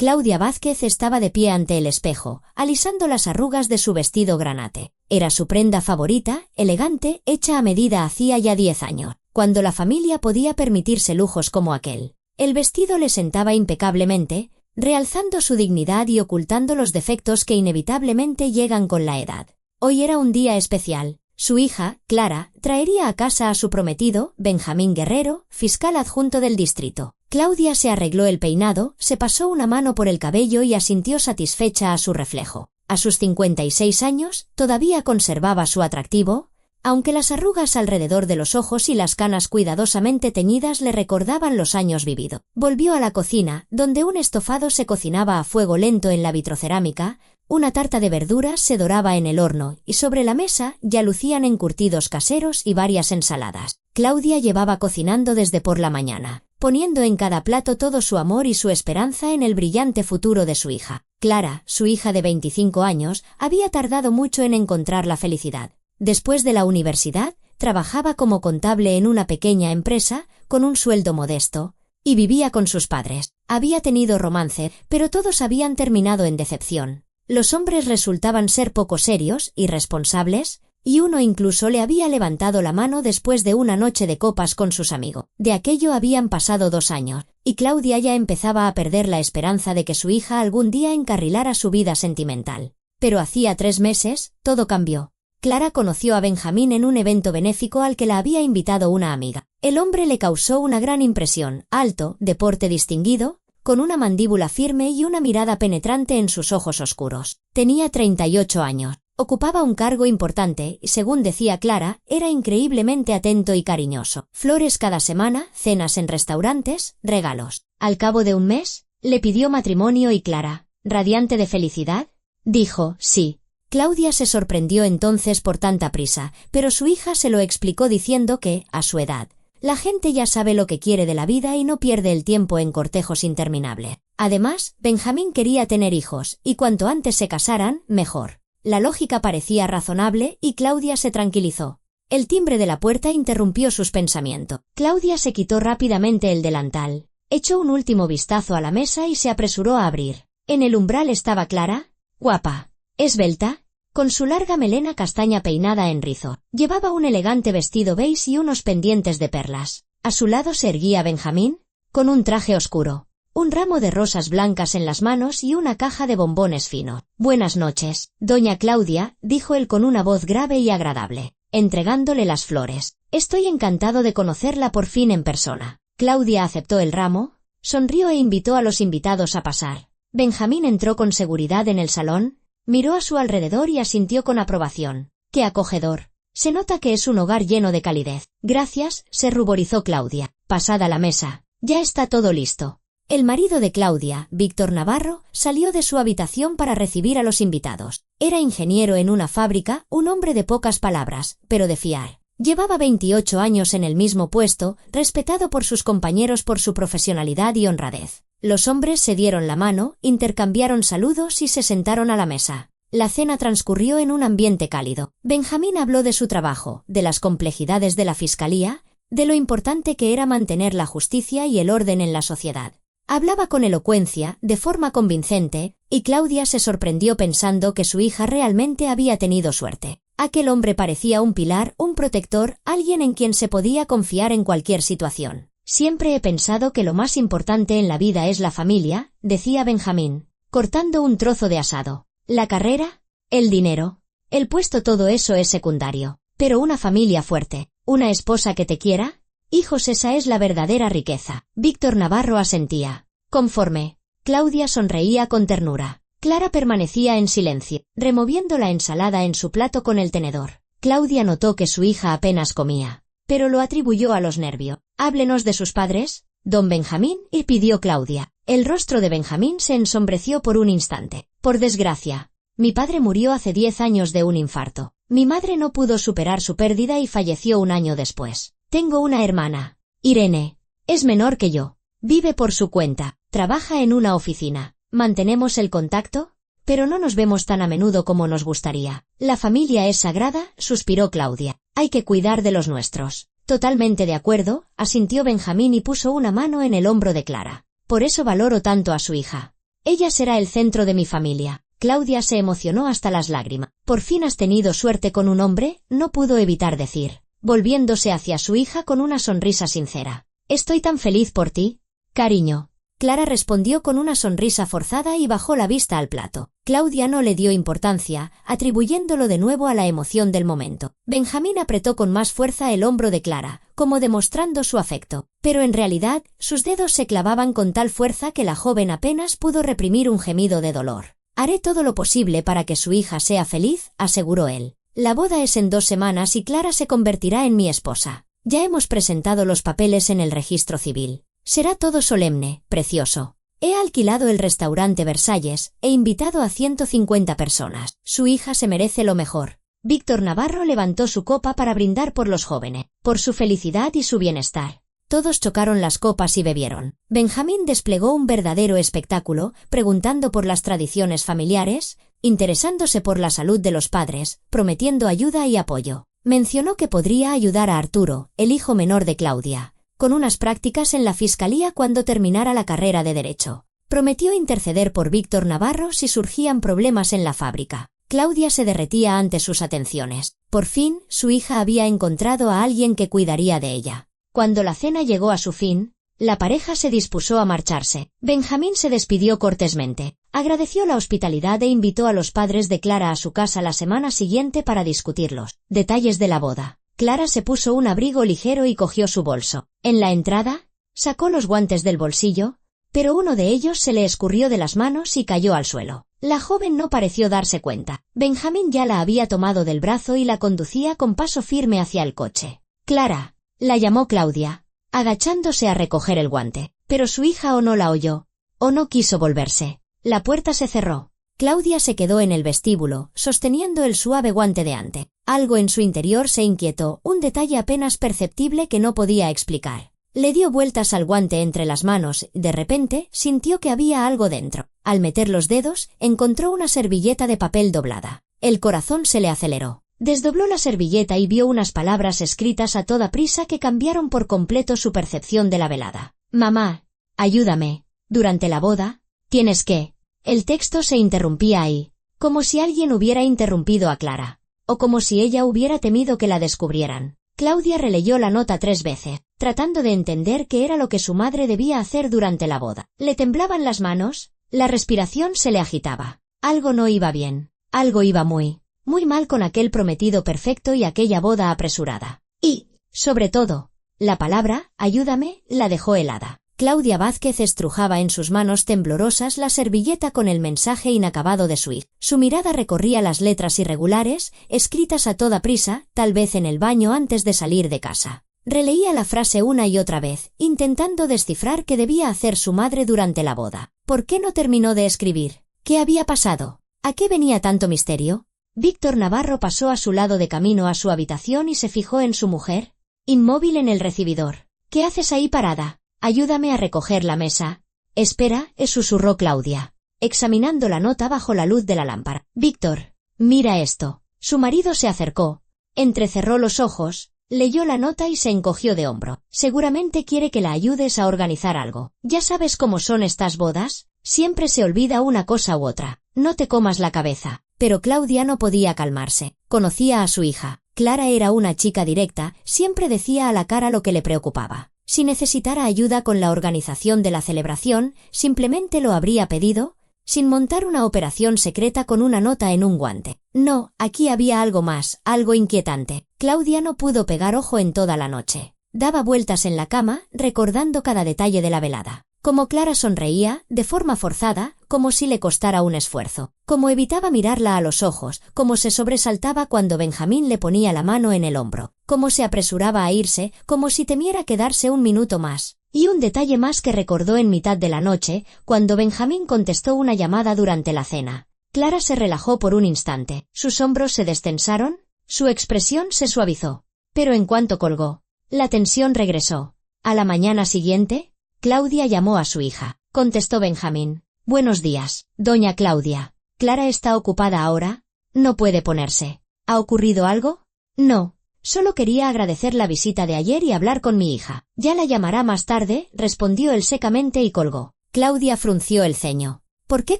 Claudia Vázquez estaba de pie ante el espejo, alisando las arrugas de su vestido granate. Era su prenda favorita, elegante, hecha a medida hacía ya 10 años, cuando la familia podía permitirse lujos como aquel. El vestido le sentaba impecablemente, realzando su dignidad y ocultando los defectos que inevitablemente llegan con la edad. Hoy era un día especial. Su hija, Clara, traería a casa a su prometido, Benjamín Guerrero, fiscal adjunto del distrito. Claudia se arregló el peinado, se pasó una mano por el cabello y asintió satisfecha a su reflejo. A sus 56 años, todavía conservaba su atractivo, aunque las arrugas alrededor de los ojos y las canas cuidadosamente teñidas le recordaban los años vividos. Volvió a la cocina, donde un estofado se cocinaba a fuego lento en la vitrocerámica, una tarta de verduras se doraba en el horno y sobre la mesa ya lucían encurtidos caseros y varias ensaladas. Claudia llevaba cocinando desde por la mañana, poniendo en cada plato todo su amor y su esperanza en el brillante futuro de su hija. Clara, su hija de 25 años, había tardado mucho en encontrar la felicidad. Después de la universidad, trabajaba como contable en una pequeña empresa, con un sueldo modesto, y vivía con sus padres. Había tenido romance, pero todos habían terminado en decepción. Los hombres resultaban ser poco serios, irresponsables, y uno incluso le había levantado la mano después de una noche de copas con sus amigos. De aquello habían pasado 2 años, y Claudia ya empezaba a perder la esperanza de que su hija algún día encarrilara su vida sentimental. Pero hacía 3 meses, todo cambió. Clara conoció a Benjamín en un evento benéfico al que la había invitado una amiga. El hombre le causó una gran impresión, alto, de porte distinguido, con una mandíbula firme y una mirada penetrante en sus ojos oscuros. Tenía 38 años. Ocupaba un cargo importante y, según decía Clara, era increíblemente atento y cariñoso. Flores cada semana, cenas en restaurantes, regalos. Al cabo de un mes, le pidió matrimonio y Clara, radiante de felicidad, dijo sí. Claudia se sorprendió entonces por tanta prisa, pero su hija se lo explicó diciendo que, a su edad, la gente ya sabe lo que quiere de la vida y no pierde el tiempo en cortejos interminables. Además, Benjamín quería tener hijos, y cuanto antes se casaran, mejor. La lógica parecía razonable y Claudia se tranquilizó. El timbre de la puerta interrumpió sus pensamientos. Claudia se quitó rápidamente el delantal, echó un último vistazo a la mesa y se apresuró a abrir. En el umbral estaba Clara, guapa, esbelta, con su larga melena castaña peinada en rizo. Llevaba un elegante vestido beige y unos pendientes de perlas. A su lado se erguía Benjamín, con un traje oscuro, un ramo de rosas blancas en las manos y una caja de bombones finos. «Buenas noches, doña Claudia», dijo él con una voz grave y agradable, entregándole las flores. «Estoy encantado de conocerla por fin en persona». Claudia aceptó el ramo, sonrió e invitó a los invitados a pasar. Benjamín entró con seguridad en el salón, miró a su alrededor y asintió con aprobación. «Qué acogedor. Se nota que es un hogar lleno de calidez». «Gracias», se ruborizó Claudia. «Pasad a la mesa. Ya está todo listo». El marido de Claudia, Víctor Navarro, salió de su habitación para recibir a los invitados. Era ingeniero en una fábrica, un hombre de pocas palabras, pero de fiar. Llevaba 28 años en el mismo puesto, respetado por sus compañeros por su profesionalidad y honradez. Los hombres se dieron la mano, intercambiaron saludos y se sentaron a la mesa. La cena transcurrió en un ambiente cálido. Benjamín habló de su trabajo, de las complejidades de la fiscalía, de lo importante que era mantener la justicia y el orden en la sociedad. Hablaba con elocuencia, de forma convincente, y Claudia se sorprendió pensando que su hija realmente había tenido suerte. Aquel hombre parecía un pilar, un protector, alguien en quien se podía confiar en cualquier situación. «Siempre he pensado que lo más importante en la vida es la familia», decía Benjamín, cortando un trozo de asado. «La carrera, el dinero, el puesto, todo eso es secundario. Pero una familia fuerte, una esposa que te quiera, hijos, esa es la verdadera riqueza». Víctor Navarro asentía. Conforme. Claudia sonreía con ternura. Clara permanecía en silencio, removiendo la ensalada en su plato con el tenedor. Claudia notó que su hija apenas comía, pero lo atribuyó a los nervios. «Háblenos de sus padres, don Benjamín», y pidió Claudia. El rostro de Benjamín se ensombreció por un instante. «Por desgracia, mi padre murió hace 10 años de un infarto. Mi madre no pudo superar su pérdida y falleció un año después. Tengo una hermana, Irene. Es menor que yo. Vive por su cuenta, trabaja en una oficina. Mantenemos el contacto, pero no nos vemos tan a menudo como nos gustaría. La familia es sagrada», suspiró Claudia. «Hay que cuidar de los nuestros». «Totalmente de acuerdo», asintió Benjamín y puso una mano en el hombro de Clara. «Por eso valoro tanto a su hija. Ella será el centro de mi familia. Claudia se emocionó hasta las lágrimas. ¿Por fin has tenido suerte con un hombre?, no pudo evitar decir, volviéndose hacia su hija con una sonrisa sincera. Estoy tan feliz por ti, cariño. Clara respondió con una sonrisa forzada y bajó la vista al plato. Claudia no le dio importancia, atribuyéndolo de nuevo a la emoción del momento. Benjamín apretó con más fuerza el hombro de Clara, como demostrando su afecto, pero en realidad sus dedos se clavaban con tal fuerza que la joven apenas pudo reprimir un gemido de dolor. Haré todo lo posible para que su hija sea feliz, aseguró él. La boda es en 2 semanas y Clara se convertirá en mi esposa. Ya hemos presentado los papeles en el registro civil. Será todo solemne, precioso. He alquilado el restaurante Versalles, e invitado a 150 personas. Su hija se merece lo mejor. Víctor Navarro levantó su copa para brindar por los jóvenes, por su felicidad y su bienestar. Todos chocaron las copas y bebieron. Benjamín desplegó un verdadero espectáculo, preguntando por las tradiciones familiares, interesándose por la salud de los padres, prometiendo ayuda y apoyo. Mencionó que podría ayudar a Arturo, el hijo menor de Claudia, con unas prácticas en la fiscalía cuando terminara la carrera de Derecho. Prometió interceder por Víctor Navarro si surgían problemas en la fábrica. Claudia se derretía ante sus atenciones. Por fin, su hija había encontrado a alguien que cuidaría de ella. Cuando la cena llegó a su fin, la pareja se dispuso a marcharse. Benjamín se despidió cortésmente, agradeció la hospitalidad e invitó a los padres de Clara a su casa la semana siguiente para discutir los detalles de la boda. Clara se puso un abrigo ligero y cogió su bolso. En la entrada, sacó los guantes del bolsillo, pero uno de ellos se le escurrió de las manos y cayó al suelo. La joven no pareció darse cuenta. Benjamín ya la había tomado del brazo y la conducía con paso firme hacia el coche. Clara, la llamó Claudia, agachándose a recoger el guante. Pero su hija o no la oyó, o no quiso volverse. La puerta se cerró. Claudia se quedó en el vestíbulo, sosteniendo el suave guante de ante. Algo en su interior se inquietó, un detalle apenas perceptible que no podía explicar. Le dio vueltas al guante entre las manos y de repente sintió que había algo dentro. Al meter los dedos, encontró una servilleta de papel doblada. El corazón se le aceleró. Desdobló la servilleta y vio unas palabras escritas a toda prisa que cambiaron por completo su percepción de la velada. Mamá, ayúdame. Durante la boda, tienes que... El texto se interrumpía ahí, como si alguien hubiera interrumpido a Clara, o como si ella hubiera temido que la descubrieran. Claudia releyó la nota 3 veces, tratando de entender qué era lo que su madre debía hacer durante la boda. Le temblaban las manos, la respiración se le agitaba. Algo no iba bien, algo iba muy mal con aquel prometido perfecto y aquella boda apresurada. Y, sobre todo, la palabra, ayúdame, la dejó helada. Claudia Vázquez estrujaba en sus manos temblorosas la servilleta con el mensaje inacabado de su hija. Su mirada recorría las letras irregulares, escritas a toda prisa, tal vez en el baño antes de salir de casa. Releía la frase una y otra vez, intentando descifrar qué debía hacer su madre durante la boda. ¿Por qué no terminó de escribir? ¿Qué había pasado? ¿A qué venía tanto misterio? Víctor Navarro pasó a su lado de camino a su habitación y se fijó en su mujer, inmóvil en el recibidor. ¿Qué haces ahí parada? Ayúdame a recoger la mesa. Espera, susurró Claudia, examinando la nota bajo la luz de la lámpara. Víctor, mira esto. Su marido se acercó, entrecerró los ojos, leyó la nota y se encogió de hombro. Seguramente quiere que la ayudes a organizar algo. ¿Ya sabes cómo son estas bodas? Siempre se olvida una cosa u otra. No te comas la cabeza. Pero Claudia no podía calmarse. Conocía a su hija. Clara era una chica directa, siempre decía a la cara lo que le preocupaba. Si necesitara ayuda con la organización de la celebración, simplemente lo habría pedido, sin montar una operación secreta con una nota en un guante. No, aquí había algo más, algo inquietante. Claudia no pudo pegar ojo en toda la noche. Daba vueltas en la cama, recordando cada detalle de la velada. Como Clara sonreía, de forma forzada, como si le costara un esfuerzo. Como evitaba mirarla a los ojos, como se sobresaltaba cuando Benjamín le ponía la mano en el hombro. Como se apresuraba a irse, como si temiera quedarse un minuto más. Y un detalle más que recordó en mitad de la noche, cuando Benjamín contestó una llamada durante la cena. Clara se relajó por un instante. Sus hombros se destensaron, su expresión se suavizó. Pero en cuanto colgó, la tensión regresó. A la mañana siguiente, Claudia llamó a su hija. Contestó Benjamín. Buenos días, doña Claudia. ¿Clara está ocupada ahora? No puede ponerse. ¿Ha ocurrido algo? No. Solo quería agradecer la visita de ayer y hablar con mi hija. Ya la llamará más tarde, respondió él secamente y colgó. Claudia frunció el ceño. ¿Por qué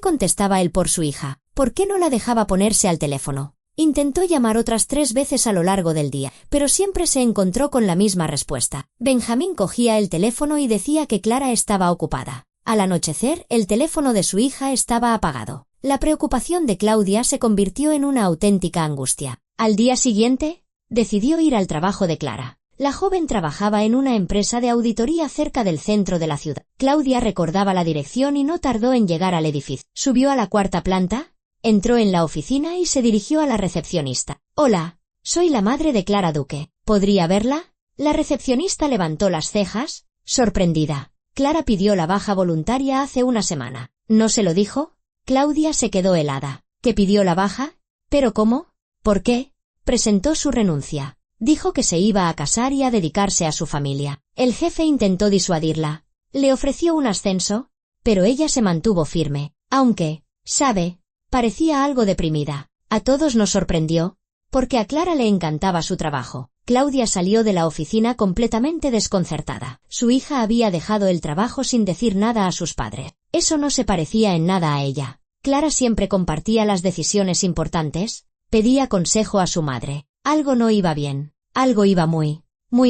contestaba él por su hija? ¿Por qué no la dejaba ponerse al teléfono? Intentó llamar otras 3 veces a lo largo del día, pero siempre se encontró con la misma respuesta. Benjamín cogía el teléfono y decía que Clara estaba ocupada. Al anochecer, el teléfono de su hija estaba apagado. La preocupación de Claudia se convirtió en una auténtica angustia. Al día siguiente, decidió ir al trabajo de Clara. La joven trabajaba en una empresa de auditoría cerca del centro de la ciudad. Claudia recordaba la dirección y no tardó en llegar al edificio. Subió a la 4ª planta, entró en la oficina y se dirigió a la recepcionista. «Hola, soy la madre de Clara Duque. ¿Podría verla?» La recepcionista levantó las cejas, sorprendida. Clara pidió la baja voluntaria hace una semana. ¿No se lo dijo? Claudia se quedó helada. ¿Que pidió la baja? ¿Pero cómo? ¿Por qué? Presentó su renuncia. Dijo que se iba a casar y a dedicarse a su familia. El jefe intentó disuadirla. Le ofreció un ascenso, pero ella se mantuvo firme, aunque, ¿sabe?, parecía algo deprimida. A todos nos sorprendió, porque a Clara le encantaba su trabajo. Claudia salió de la oficina completamente desconcertada. Su hija había dejado el trabajo sin decir nada a sus padres. Eso no se parecía en nada a ella. Clara siempre compartía las decisiones importantes, pedía consejo a su madre. Algo no iba bien. Algo iba muy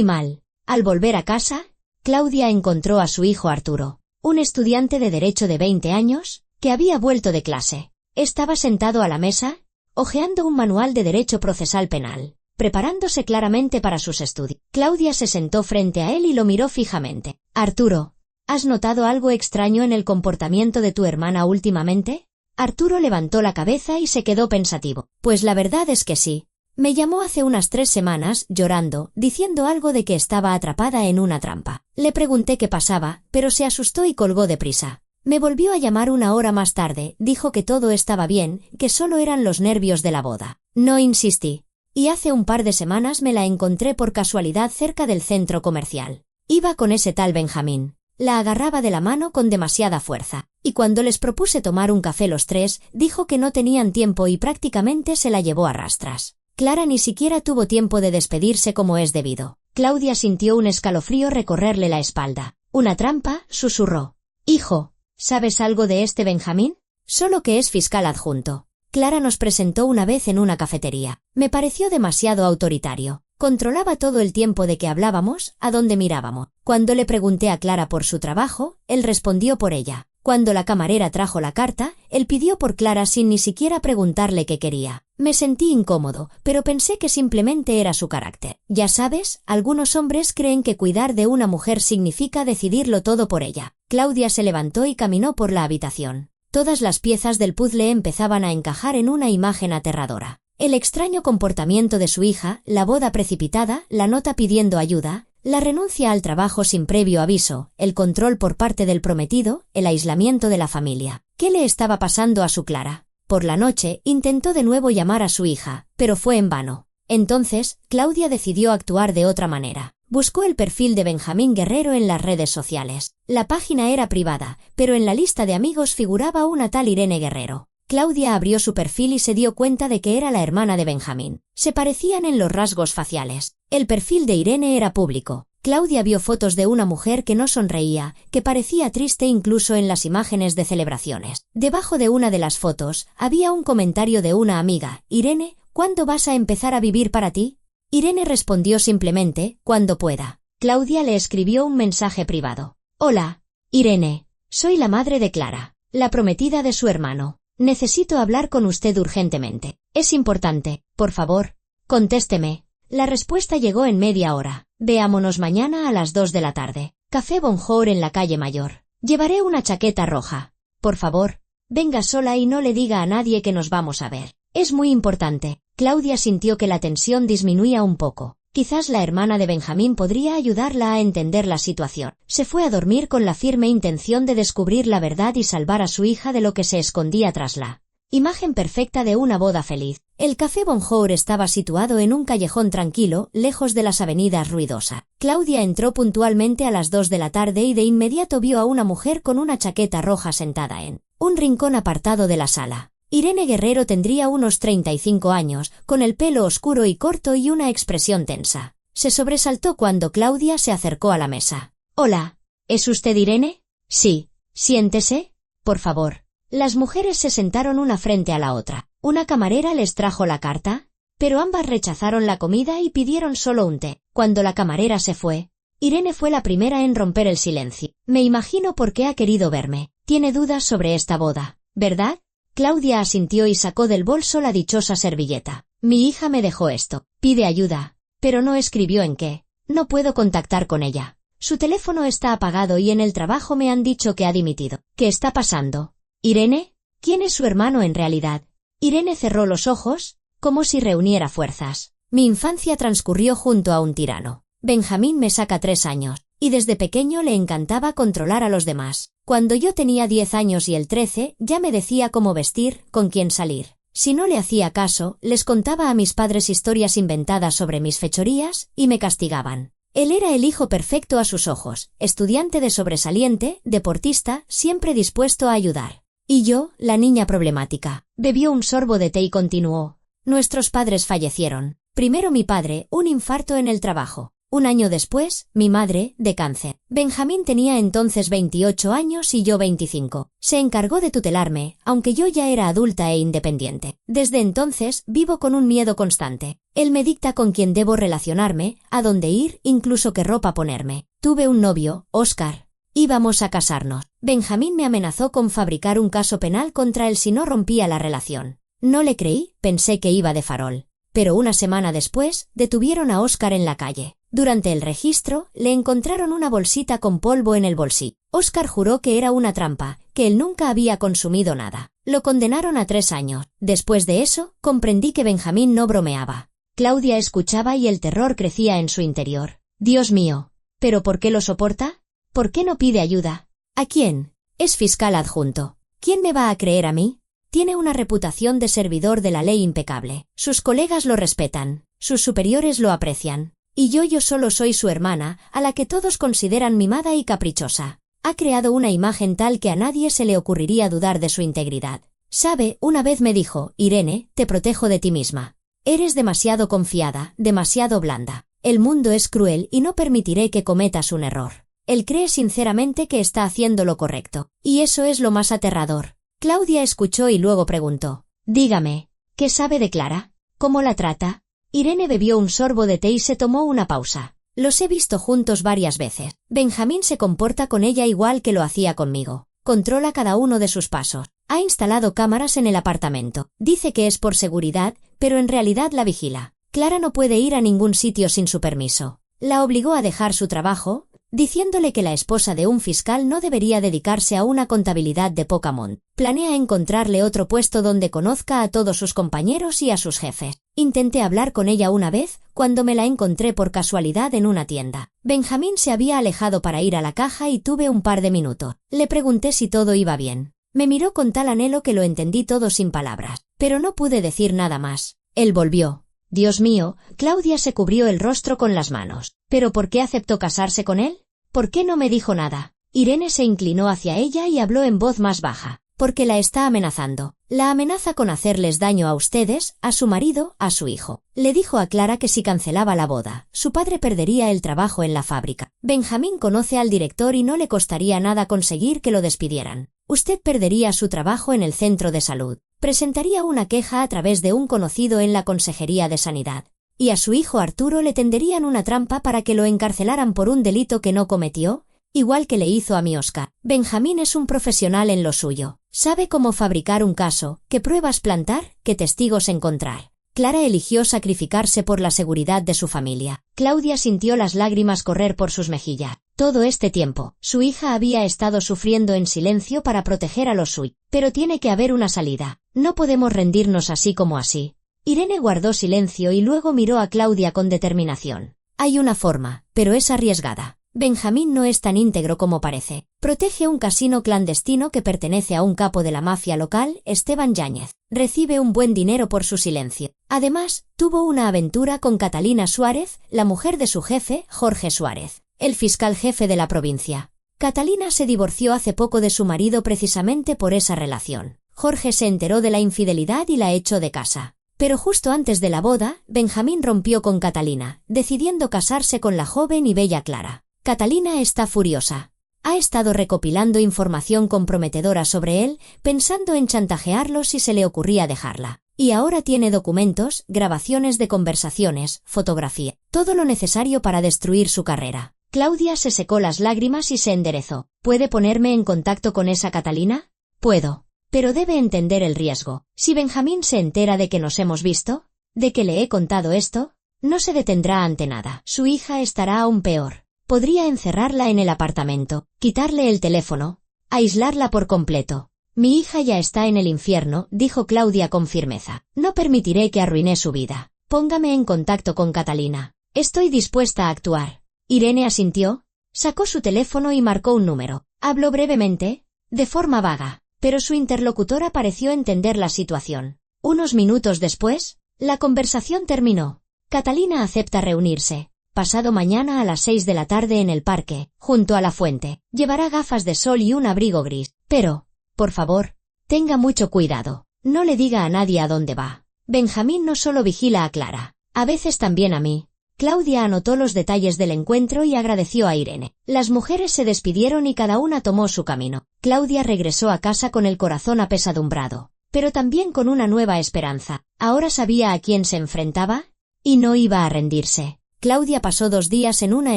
mal. Al volver a casa, Claudia encontró a su hijo Arturo, un estudiante de Derecho de 20 años, que había vuelto de clase. Estaba sentado a la mesa, hojeando un manual de Derecho Procesal Penal, preparándose claramente para sus estudios. Claudia se sentó frente a él y lo miró fijamente. «Arturo, ¿has notado algo extraño en el comportamiento de tu hermana últimamente?» Arturo levantó la cabeza y se quedó pensativo. «Pues la verdad es que sí. Me llamó hace unas 3 semanas, llorando, diciendo algo de que estaba atrapada en una trampa. Le pregunté qué pasaba, pero se asustó y colgó deprisa. Me volvió a llamar una hora más tarde, dijo que todo estaba bien, que solo eran los nervios de la boda. No insistí. Y hace un par de semanas me la encontré por casualidad cerca del centro comercial. Iba con ese tal Benjamín. La agarraba de la mano con demasiada fuerza. Y cuando les propuse tomar un café los 3, dijo que no tenían tiempo y prácticamente se la llevó a rastras. Clara ni siquiera tuvo tiempo de despedirse como es debido. Claudia sintió un escalofrío recorrerle la espalda. «¿Una trampa?», susurró. «Hijo, ¿sabes algo de este Benjamín?» «Solo que es fiscal adjunto. Clara nos presentó una vez en una cafetería. Me pareció demasiado autoritario. Controlaba todo el tiempo de que hablábamos, a dónde mirábamos. Cuando le pregunté a Clara por su trabajo, él respondió por ella. Cuando la camarera trajo la carta, él pidió por Clara sin ni siquiera preguntarle qué quería. Me sentí incómodo, pero pensé que simplemente era su carácter. Ya sabes, algunos hombres creen que cuidar de una mujer significa decidirlo todo por ella». Claudia se levantó y caminó por la habitación. Todas las piezas del puzzle empezaban a encajar en una imagen aterradora. El extraño comportamiento de su hija, la boda precipitada, la nota pidiendo ayuda, la renuncia al trabajo sin previo aviso, el control por parte del prometido, el aislamiento de la familia. ¿Qué le estaba pasando a su Clara? Por la noche, intentó de nuevo llamar a su hija, pero fue en vano. Entonces, Claudia decidió actuar de otra manera. Buscó el perfil de Benjamín Guerrero en las redes sociales. La página era privada, pero en la lista de amigos figuraba una tal Irene Guerrero. Claudia abrió su perfil y se dio cuenta de que era la hermana de Benjamín. Se parecían en los rasgos faciales. El perfil de Irene era público. Claudia vio fotos de una mujer que no sonreía, que parecía triste incluso en las imágenes de celebraciones. Debajo de una de las fotos, había un comentario de una amiga. «Irene, ¿cuándo vas a empezar a vivir para ti?» Irene respondió simplemente, «Cuando pueda». Claudia le escribió un mensaje privado. «Hola, Irene. Soy la madre de Clara, la prometida de su hermano. Necesito hablar con usted urgentemente. Es importante. Por favor, contésteme». La respuesta llegó en media hora. «Veámonos mañana a las 2 de la tarde. Café Bonjour en la calle Mayor. Llevaré una chaqueta roja. Por favor, venga sola y no le diga a nadie que nos vamos a ver. Es muy importante». Claudia sintió que la tensión disminuía un poco. Quizás la hermana de Benjamín podría ayudarla a entender la situación. Se fue a dormir con la firme intención de descubrir la verdad y salvar a su hija de lo que se escondía tras la imagen perfecta de una boda feliz. El Café Bonjour estaba situado en un callejón tranquilo, lejos de las avenidas ruidosas. Claudia entró puntualmente a las 2 de la tarde y de inmediato vio a una mujer con una chaqueta roja sentada en un rincón apartado de la sala. Irene Guerrero tendría unos 35 años, con el pelo oscuro y corto y una expresión tensa. Se sobresaltó cuando Claudia se acercó a la mesa. «Hola, ¿es usted Irene?» «Sí. Siéntese, por favor». Las mujeres se sentaron una frente a la otra. Una camarera les trajo la carta, pero ambas rechazaron la comida y pidieron solo un té. Cuando la camarera se fue, Irene fue la primera en romper el silencio. Me imagino por qué ha querido verme. Tiene dudas sobre esta boda, ¿verdad? Claudia asintió y sacó del bolso la dichosa servilleta. Mi hija me dejó esto. Pide ayuda, pero no escribió en qué. No puedo contactar con ella. Su teléfono está apagado y en el trabajo me han dicho que ha dimitido. ¿Qué está pasando? ¿Irene? ¿Quién es su hermano en realidad? Irene cerró los ojos, como si reuniera fuerzas. Mi infancia transcurrió junto a un tirano. Benjamín me saca 3 años, y desde pequeño le encantaba controlar a los demás. Cuando yo tenía 10 años y él 13, ya me decía cómo vestir, con quién salir. Si no le hacía caso, les contaba a mis padres historias inventadas sobre mis fechorías, y me castigaban. Él era el hijo perfecto a sus ojos, estudiante de sobresaliente, deportista, siempre dispuesto a ayudar. Y yo, la niña problemática. Bebió un sorbo de té y continuó. Nuestros padres fallecieron. Primero mi padre, un infarto en el trabajo. Un año después, mi madre, de cáncer. Benjamín tenía entonces 28 años y yo 25. Se encargó de tutelarme, aunque yo ya era adulta e independiente. Desde entonces, vivo con un miedo constante. Él me dicta con quién debo relacionarme, a dónde ir, incluso qué ropa ponerme. Tuve un novio, Óscar. Íbamos a casarnos. Benjamín me amenazó con fabricar un caso penal contra él si no rompía la relación. No le creí, pensé que iba de farol. Pero una semana después, detuvieron a Óscar en la calle. Durante el registro, le encontraron una bolsita con polvo en el bolsillo. Óscar juró que era una trampa, que él nunca había consumido nada. Lo condenaron a 3 años. Después de eso, comprendí que Benjamín no bromeaba. Claudia escuchaba y el terror crecía en su interior. Dios mío. ¿Pero por qué lo soporta? ¿Por qué no pide ayuda? ¿A quién? Es fiscal adjunto. ¿Quién me va a creer a mí? Tiene una reputación de servidor de la ley impecable. Sus colegas lo respetan. Sus superiores lo aprecian. Y yo solo soy su hermana, a la que todos consideran mimada y caprichosa. Ha creado una imagen tal que a nadie se le ocurriría dudar de su integridad. Sabe, una vez me dijo, Irene, te protejo de ti misma. Eres demasiado confiada, demasiado blanda. El mundo es cruel y no permitiré que cometas un error. Él cree sinceramente que está haciendo lo correcto. Y eso es lo más aterrador. Claudia escuchó y luego preguntó. Dígame, ¿qué sabe de Clara? ¿Cómo la trata? Irene bebió un sorbo de té y se tomó una pausa. Los he visto juntos varias veces. Benjamín se comporta con ella igual que lo hacía conmigo. Controla cada uno de sus pasos. Ha instalado cámaras en el apartamento. Dice que es por seguridad, pero en realidad la vigila. Clara no puede ir a ningún sitio sin su permiso. La obligó a dejar su trabajo, diciéndole que la esposa de un fiscal no debería dedicarse a una contabilidad de poca monta. Planea encontrarle otro puesto donde conozca a todos sus compañeros y a sus jefes. Intenté hablar con ella una vez, cuando me la encontré por casualidad en una tienda. Benjamín se había alejado para ir a la caja y tuve un par de minutos. Le pregunté si todo iba bien. Me miró con tal anhelo que lo entendí todo sin palabras, pero no pude decir nada más. Él volvió. Dios mío, Claudia se cubrió el rostro con las manos. ¿Pero por qué aceptó casarse con él? ¿Por qué no me dijo nada? Irene se inclinó hacia ella y habló en voz más baja. Porque la está amenazando. La amenaza con hacerles daño a ustedes, a su marido, a su hijo. Le dijo a Clara que si cancelaba la boda, su padre perdería el trabajo en la fábrica. Benjamín conoce al director y no le costaría nada conseguir que lo despidieran. Usted perdería su trabajo en el centro de salud. Presentaría una queja a través de un conocido en la Consejería de Sanidad. Y a su hijo Arturo le tenderían una trampa para que lo encarcelaran por un delito que no cometió, igual que le hizo a mi Óscar. Benjamín es un profesional en lo suyo. Sabe cómo fabricar un caso, qué pruebas plantar, qué testigos encontrar. Clara eligió sacrificarse por la seguridad de su familia. Claudia sintió las lágrimas correr por sus mejillas. Todo este tiempo, su hija había estado sufriendo en silencio para proteger a los suyos. Pero tiene que haber una salida. No podemos rendirnos así como así. Irene guardó silencio y luego miró a Claudia con determinación. Hay una forma, pero es arriesgada. Benjamín no es tan íntegro como parece. Protege un casino clandestino que pertenece a un capo de la mafia local, Esteban Yáñez. Recibe un buen dinero por su silencio. Además, tuvo una aventura con Catalina Suárez, la mujer de su jefe, Jorge Suárez, el fiscal jefe de la provincia. Catalina se divorció hace poco de su marido precisamente por esa relación. Jorge se enteró de la infidelidad y la echó de casa. Pero justo antes de la boda, Benjamín rompió con Catalina, decidiendo casarse con la joven y bella Clara. Catalina está furiosa. Ha estado recopilando información comprometedora sobre él, pensando en chantajearlo si se le ocurría dejarla. Y ahora tiene documentos, grabaciones de conversaciones, fotografía, todo lo necesario para destruir su carrera. Claudia se secó las lágrimas y se enderezó. ¿Puede ponerme en contacto con esa Catalina? Puedo. Pero debe entender el riesgo. Si Benjamín se entera de que nos hemos visto, de que le he contado esto, no se detendrá ante nada. Su hija estará aún peor. Podría encerrarla en el apartamento, quitarle el teléfono, aislarla por completo. Mi hija ya está en el infierno, dijo Claudia con firmeza. No permitiré que arruine su vida. Póngame en contacto con Catalina. Estoy dispuesta a actuar. Irene asintió, sacó su teléfono y marcó un número. Habló brevemente, de forma vaga, pero su interlocutora pareció entender la situación. Unos minutos después, la conversación terminó. Catalina acepta reunirse. Pasado mañana a las 6 de la tarde en el parque, junto a la fuente. Llevará gafas de sol y un abrigo gris. Pero, por favor, tenga mucho cuidado. No le diga a nadie a dónde va. Benjamín no solo vigila a Clara, a veces también a mí. Claudia anotó los detalles del encuentro y agradeció a Irene. Las mujeres se despidieron y cada una tomó su camino. Claudia regresó a casa con el corazón apesadumbrado, pero también con una nueva esperanza. Ahora sabía a quién se enfrentaba y no iba a rendirse. Claudia pasó 2 días en una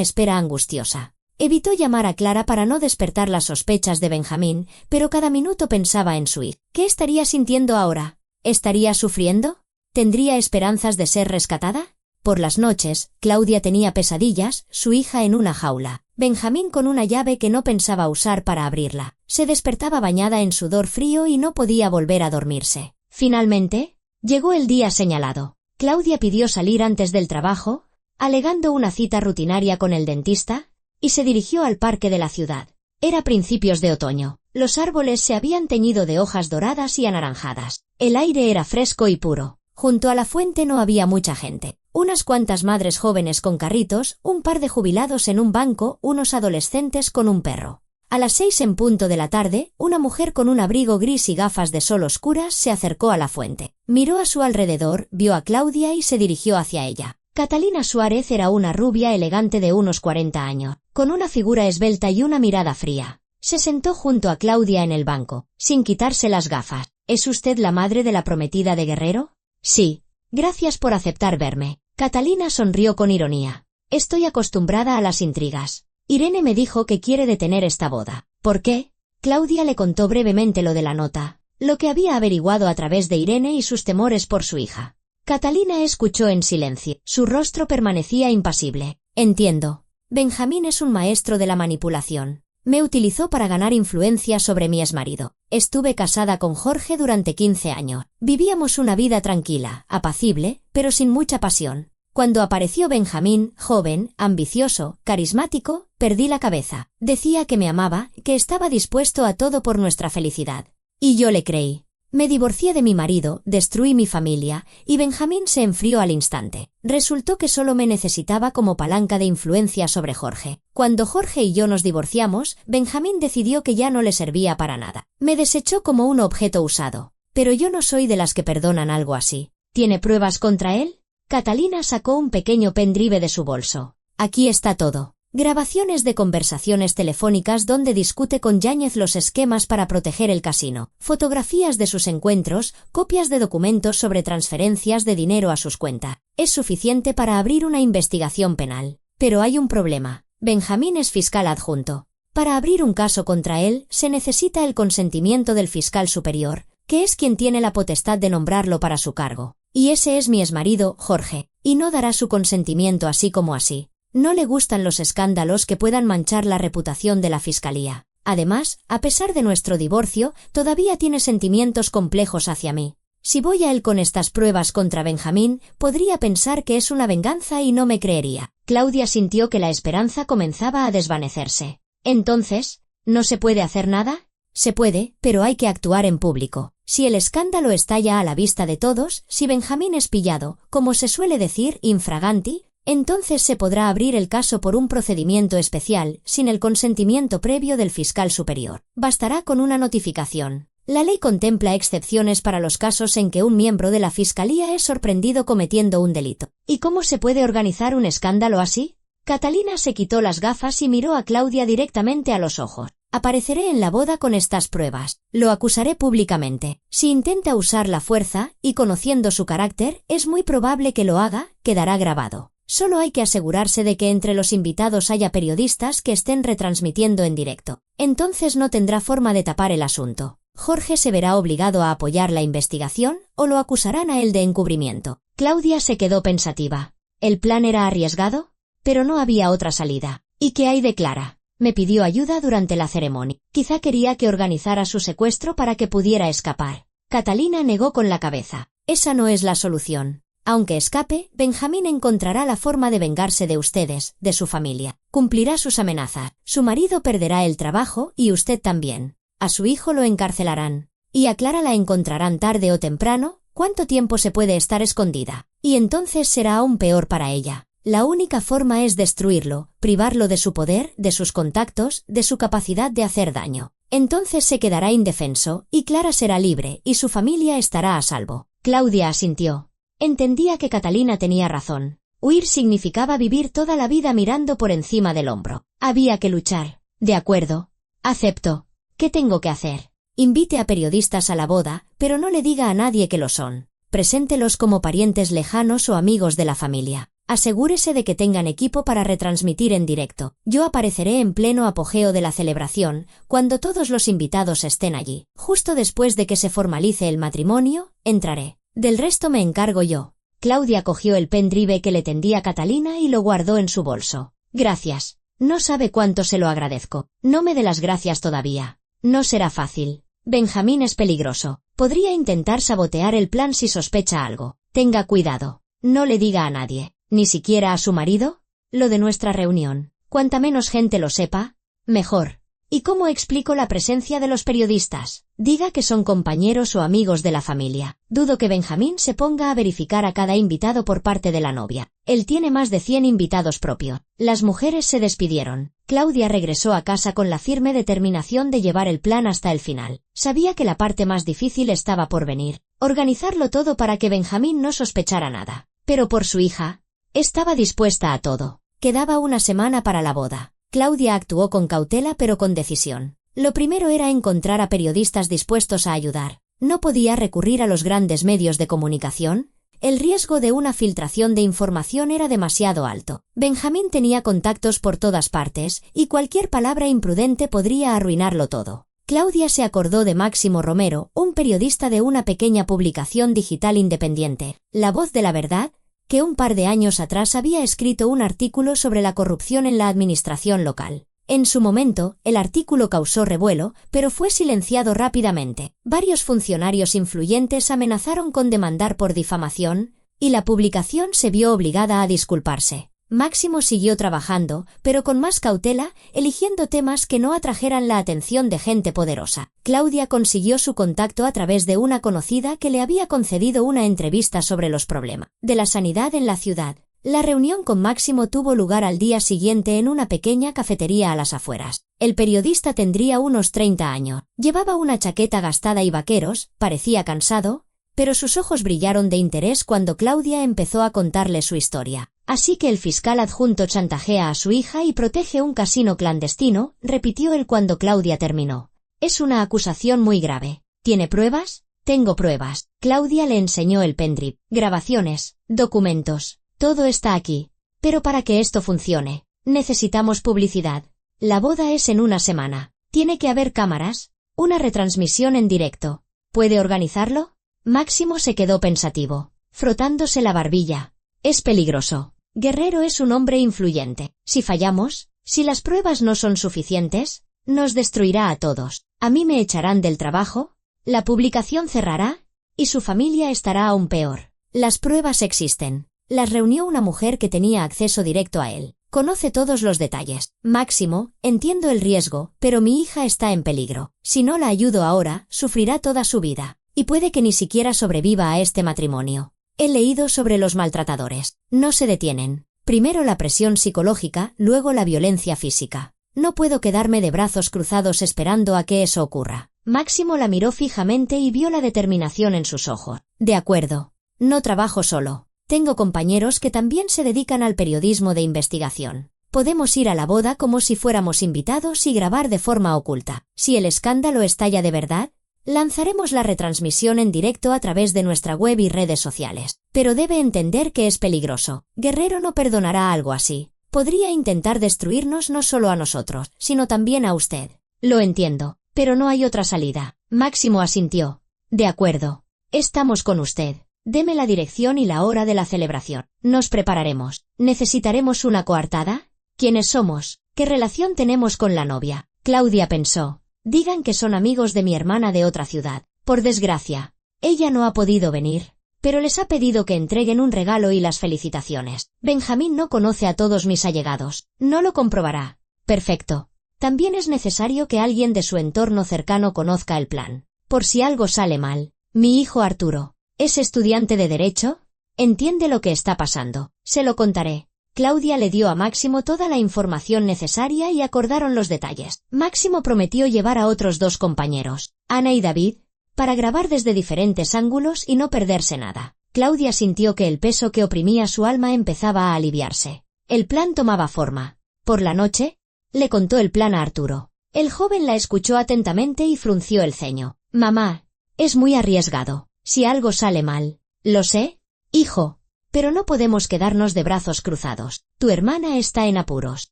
espera angustiosa. Evitó llamar a Clara para no despertar las sospechas de Benjamín, pero cada minuto pensaba en su hija. ¿Qué estaría sintiendo ahora? ¿Estaría sufriendo? ¿Tendría esperanzas de ser rescatada? Por las noches, Claudia tenía pesadillas, su hija en una jaula, Benjamín con una llave que no pensaba usar para abrirla. Se despertaba bañada en sudor frío y no podía volver a dormirse. Finalmente, llegó el día señalado. Claudia pidió salir antes del trabajo, alegando una cita rutinaria con el dentista, y se dirigió al parque de la ciudad. Era principios de otoño. Los árboles se habían teñido de hojas doradas y anaranjadas. El aire era fresco y puro. Junto a la fuente no había mucha gente. Unas cuantas madres jóvenes con carritos, un par de jubilados en un banco, unos adolescentes con un perro. A las 6 en punto de la tarde, una mujer con un abrigo gris y gafas de sol oscuras se acercó a la fuente. Miró a su alrededor, vio a Claudia y se dirigió hacia ella. Catalina Suárez era una rubia elegante de unos 40 años, con una figura esbelta y una mirada fría. Se sentó junto a Claudia en el banco, sin quitarse las gafas. ¿Es usted la madre de la prometida de Guerrero? Sí. Gracias por aceptar verme. Catalina sonrió con ironía. Estoy acostumbrada a las intrigas. Irene me dijo que quiere detener esta boda. ¿Por qué? Claudia le contó brevemente lo de la nota, lo que había averiguado a través de Irene y sus temores por su hija. Catalina escuchó en silencio. Su rostro permanecía impasible. Entiendo. Benjamín es un maestro de la manipulación. Me utilizó para ganar influencia sobre mi exmarido. Estuve casada con Jorge durante 15 años. Vivíamos una vida tranquila, apacible, pero sin mucha pasión. Cuando apareció Benjamín, joven, ambicioso, carismático, perdí la cabeza. Decía que me amaba, que estaba dispuesto a todo por nuestra felicidad. Y yo le creí. Me divorcié de mi marido, destruí mi familia, y Benjamín se enfrió al instante. Resultó que solo me necesitaba como palanca de influencia sobre Jorge. Cuando Jorge y yo nos divorciamos, Benjamín decidió que ya no le servía para nada. Me desechó como un objeto usado. Pero yo no soy de las que perdonan algo así. ¿Tiene pruebas contra él? Catalina sacó un pequeño pendrive de su bolso. Aquí está todo. Grabaciones de conversaciones telefónicas donde discute con Yáñez los esquemas para proteger el casino, fotografías de sus encuentros, copias de documentos sobre transferencias de dinero a sus cuentas. Es suficiente para abrir una investigación penal. Pero hay un problema. Benjamín es fiscal adjunto. Para abrir un caso contra él, se necesita el consentimiento del fiscal superior, que es quien tiene la potestad de nombrarlo para su cargo. Y ese es mi exmarido, Jorge, y no dará su consentimiento así como así. No le gustan los escándalos que puedan manchar la reputación de la Fiscalía. Además, a pesar de nuestro divorcio, todavía tiene sentimientos complejos hacia mí. Si voy a él con estas pruebas contra Benjamín, podría pensar que es una venganza y no me creería. Claudia sintió que la esperanza comenzaba a desvanecerse. Entonces, ¿no se puede hacer nada? Se puede, pero hay que actuar en público. Si el escándalo estalla a la vista de todos, si Benjamín es pillado, como se suele decir, infraganti, entonces se podrá abrir el caso por un procedimiento especial, sin el consentimiento previo del fiscal superior. Bastará con una notificación. La ley contempla excepciones para los casos en que un miembro de la Fiscalía es sorprendido cometiendo un delito. ¿Y cómo se puede organizar un escándalo así? Catalina se quitó las gafas y miró a Claudia directamente a los ojos. Apareceré en la boda con estas pruebas. Lo acusaré públicamente. Si intenta usar la fuerza, y conociendo su carácter, es muy probable que lo haga, quedará grabado. Solo hay que asegurarse de que entre los invitados haya periodistas que estén retransmitiendo en directo. Entonces no tendrá forma de tapar el asunto. Jorge se verá obligado a apoyar la investigación, o lo acusarán a él de encubrimiento. Claudia se quedó pensativa. ¿El plan era arriesgado? Pero no había otra salida. ¿Y qué hay de Clara? Me pidió ayuda durante la ceremonia. Quizá quería que organizara su secuestro para que pudiera escapar. Catalina negó con la cabeza. Esa no es la solución. Aunque escape, Benjamín encontrará la forma de vengarse de ustedes, de su familia. Cumplirá sus amenazas. Su marido perderá el trabajo y usted también. A su hijo lo encarcelarán. Y a Clara la encontrarán tarde o temprano. ¿Cuánto tiempo se puede estar escondida? Y entonces será aún peor para ella. La única forma es destruirlo, privarlo de su poder, de sus contactos, de su capacidad de hacer daño. Entonces se quedará indefenso, y Clara será libre, y su familia estará a salvo. Claudia asintió. Entendía que Catalina tenía razón. Huir significaba vivir toda la vida mirando por encima del hombro. Había que luchar. De acuerdo. Acepto. ¿Qué tengo que hacer? Invite a periodistas a la boda, pero no le diga a nadie que lo son. Preséntelos como parientes lejanos o amigos de la familia. Asegúrese de que tengan equipo para retransmitir en directo. Yo apareceré en pleno apogeo de la celebración, cuando todos los invitados estén allí. Justo después de que se formalice el matrimonio, entraré. Del resto me encargo yo. Claudia cogió el pendrive que le tendía Catalina y lo guardó en su bolso. Gracias. No sabe cuánto se lo agradezco. No me dé las gracias todavía. No será fácil. Benjamín es peligroso. Podría intentar sabotear el plan si sospecha algo. Tenga cuidado. No le diga a nadie. ¿Ni siquiera a su marido? Lo de nuestra reunión. Cuanta menos gente lo sepa, mejor. ¿Y cómo explico la presencia de los periodistas? Diga que son compañeros o amigos de la familia. Dudo que Benjamín se ponga a verificar a cada invitado por parte de la novia. Él tiene más de 100 invitados propios. Las mujeres se despidieron. Claudia regresó a casa con la firme determinación de llevar el plan hasta el final. Sabía que la parte más difícil estaba por venir. Organizarlo todo para que Benjamín no sospechara nada. Pero por su hija, estaba dispuesta a todo. Quedaba una semana para la boda. Claudia actuó con cautela pero con decisión. Lo primero era encontrar a periodistas dispuestos a ayudar. No podía recurrir a los grandes medios de comunicación. El riesgo de una filtración de información era demasiado alto. Benjamín tenía contactos por todas partes, y cualquier palabra imprudente podría arruinarlo todo. Claudia se acordó de Máximo Romero, un periodista de una pequeña publicación digital independiente, La Voz de la Verdad, que un par de años atrás había escrito un artículo sobre la corrupción en la administración local. En su momento, el artículo causó revuelo, pero fue silenciado rápidamente. Varios funcionarios influyentes amenazaron con demandar por difamación, y la publicación se vio obligada a disculparse. Máximo siguió trabajando, pero con más cautela, eligiendo temas que no atrajeran la atención de gente poderosa. Claudia consiguió su contacto a través de una conocida que le había concedido una entrevista sobre los problemas de la sanidad en la ciudad. La reunión con Máximo tuvo lugar al día siguiente en una pequeña cafetería a las afueras. El periodista tendría unos 30 años. Llevaba una chaqueta gastada y vaqueros, parecía cansado, pero sus ojos brillaron de interés cuando Claudia empezó a contarle su historia. Así que el fiscal adjunto chantajea a su hija y protege un casino clandestino, repitió él cuando Claudia terminó. Es una acusación muy grave. ¿Tiene pruebas? Tengo pruebas. Claudia le enseñó el pendrive. Grabaciones, documentos. Todo está aquí. Pero para que esto funcione, necesitamos publicidad. La boda es en una semana. Tiene que haber cámaras, una retransmisión en directo. ¿Puede organizarlo? Máximo se quedó pensativo, frotándose la barbilla. Es peligroso. Guerrero es un hombre influyente. Si fallamos, si las pruebas no son suficientes, nos destruirá a todos. A mí me echarán del trabajo, la publicación cerrará, y su familia estará aún peor. Las pruebas existen. Las reunió una mujer que tenía acceso directo a él. Conoce todos los detalles. Máximo, entiendo el riesgo, pero mi hija está en peligro. Si no la ayudo ahora, sufrirá toda su vida. Y puede que ni siquiera sobreviva a este matrimonio. He leído sobre los maltratadores. No se detienen. Primero la presión psicológica, luego la violencia física. No puedo quedarme de brazos cruzados esperando a que eso ocurra. Máximo la miró fijamente y vio la determinación en sus ojos. De acuerdo. No trabajo solo. Tengo compañeros que también se dedican al periodismo de investigación. Podemos ir a la boda como si fuéramos invitados y grabar de forma oculta. Si el escándalo estalla de verdad, lanzaremos la retransmisión en directo a través de nuestra web y redes sociales. Pero debe entender que es peligroso. Guerrero no perdonará algo así. Podría intentar destruirnos no solo a nosotros, sino también a usted. Lo entiendo, pero no hay otra salida. Máximo asintió. De acuerdo. Estamos con usted. Deme la dirección y la hora de la celebración. Nos prepararemos. ¿Necesitaremos una coartada? ¿Quiénes somos? ¿Qué relación tenemos con la novia? Claudia pensó. Digan que son amigos de mi hermana de otra ciudad. Por desgracia, ella no ha podido venir, pero les ha pedido que entreguen un regalo y las felicitaciones. Benjamín no conoce a todos mis allegados. No lo comprobará. Perfecto. También es necesario que alguien de su entorno cercano conozca el plan. Por si algo sale mal. Mi hijo Arturo. ¿Es estudiante de Derecho? ¿Entiende lo que está pasando? Se lo contaré. Claudia le dio a Máximo toda la información necesaria y acordaron los detalles. Máximo prometió llevar a otros 2 compañeros, Ana y David, para grabar desde diferentes ángulos y no perderse nada. Claudia sintió que el peso que oprimía su alma empezaba a aliviarse. El plan tomaba forma. Por la noche, le contó el plan a Arturo. El joven la escuchó atentamente y frunció el ceño. Mamá, es muy arriesgado. Si algo sale mal. Lo sé, hijo. Pero no podemos quedarnos de brazos cruzados. Tu hermana está en apuros.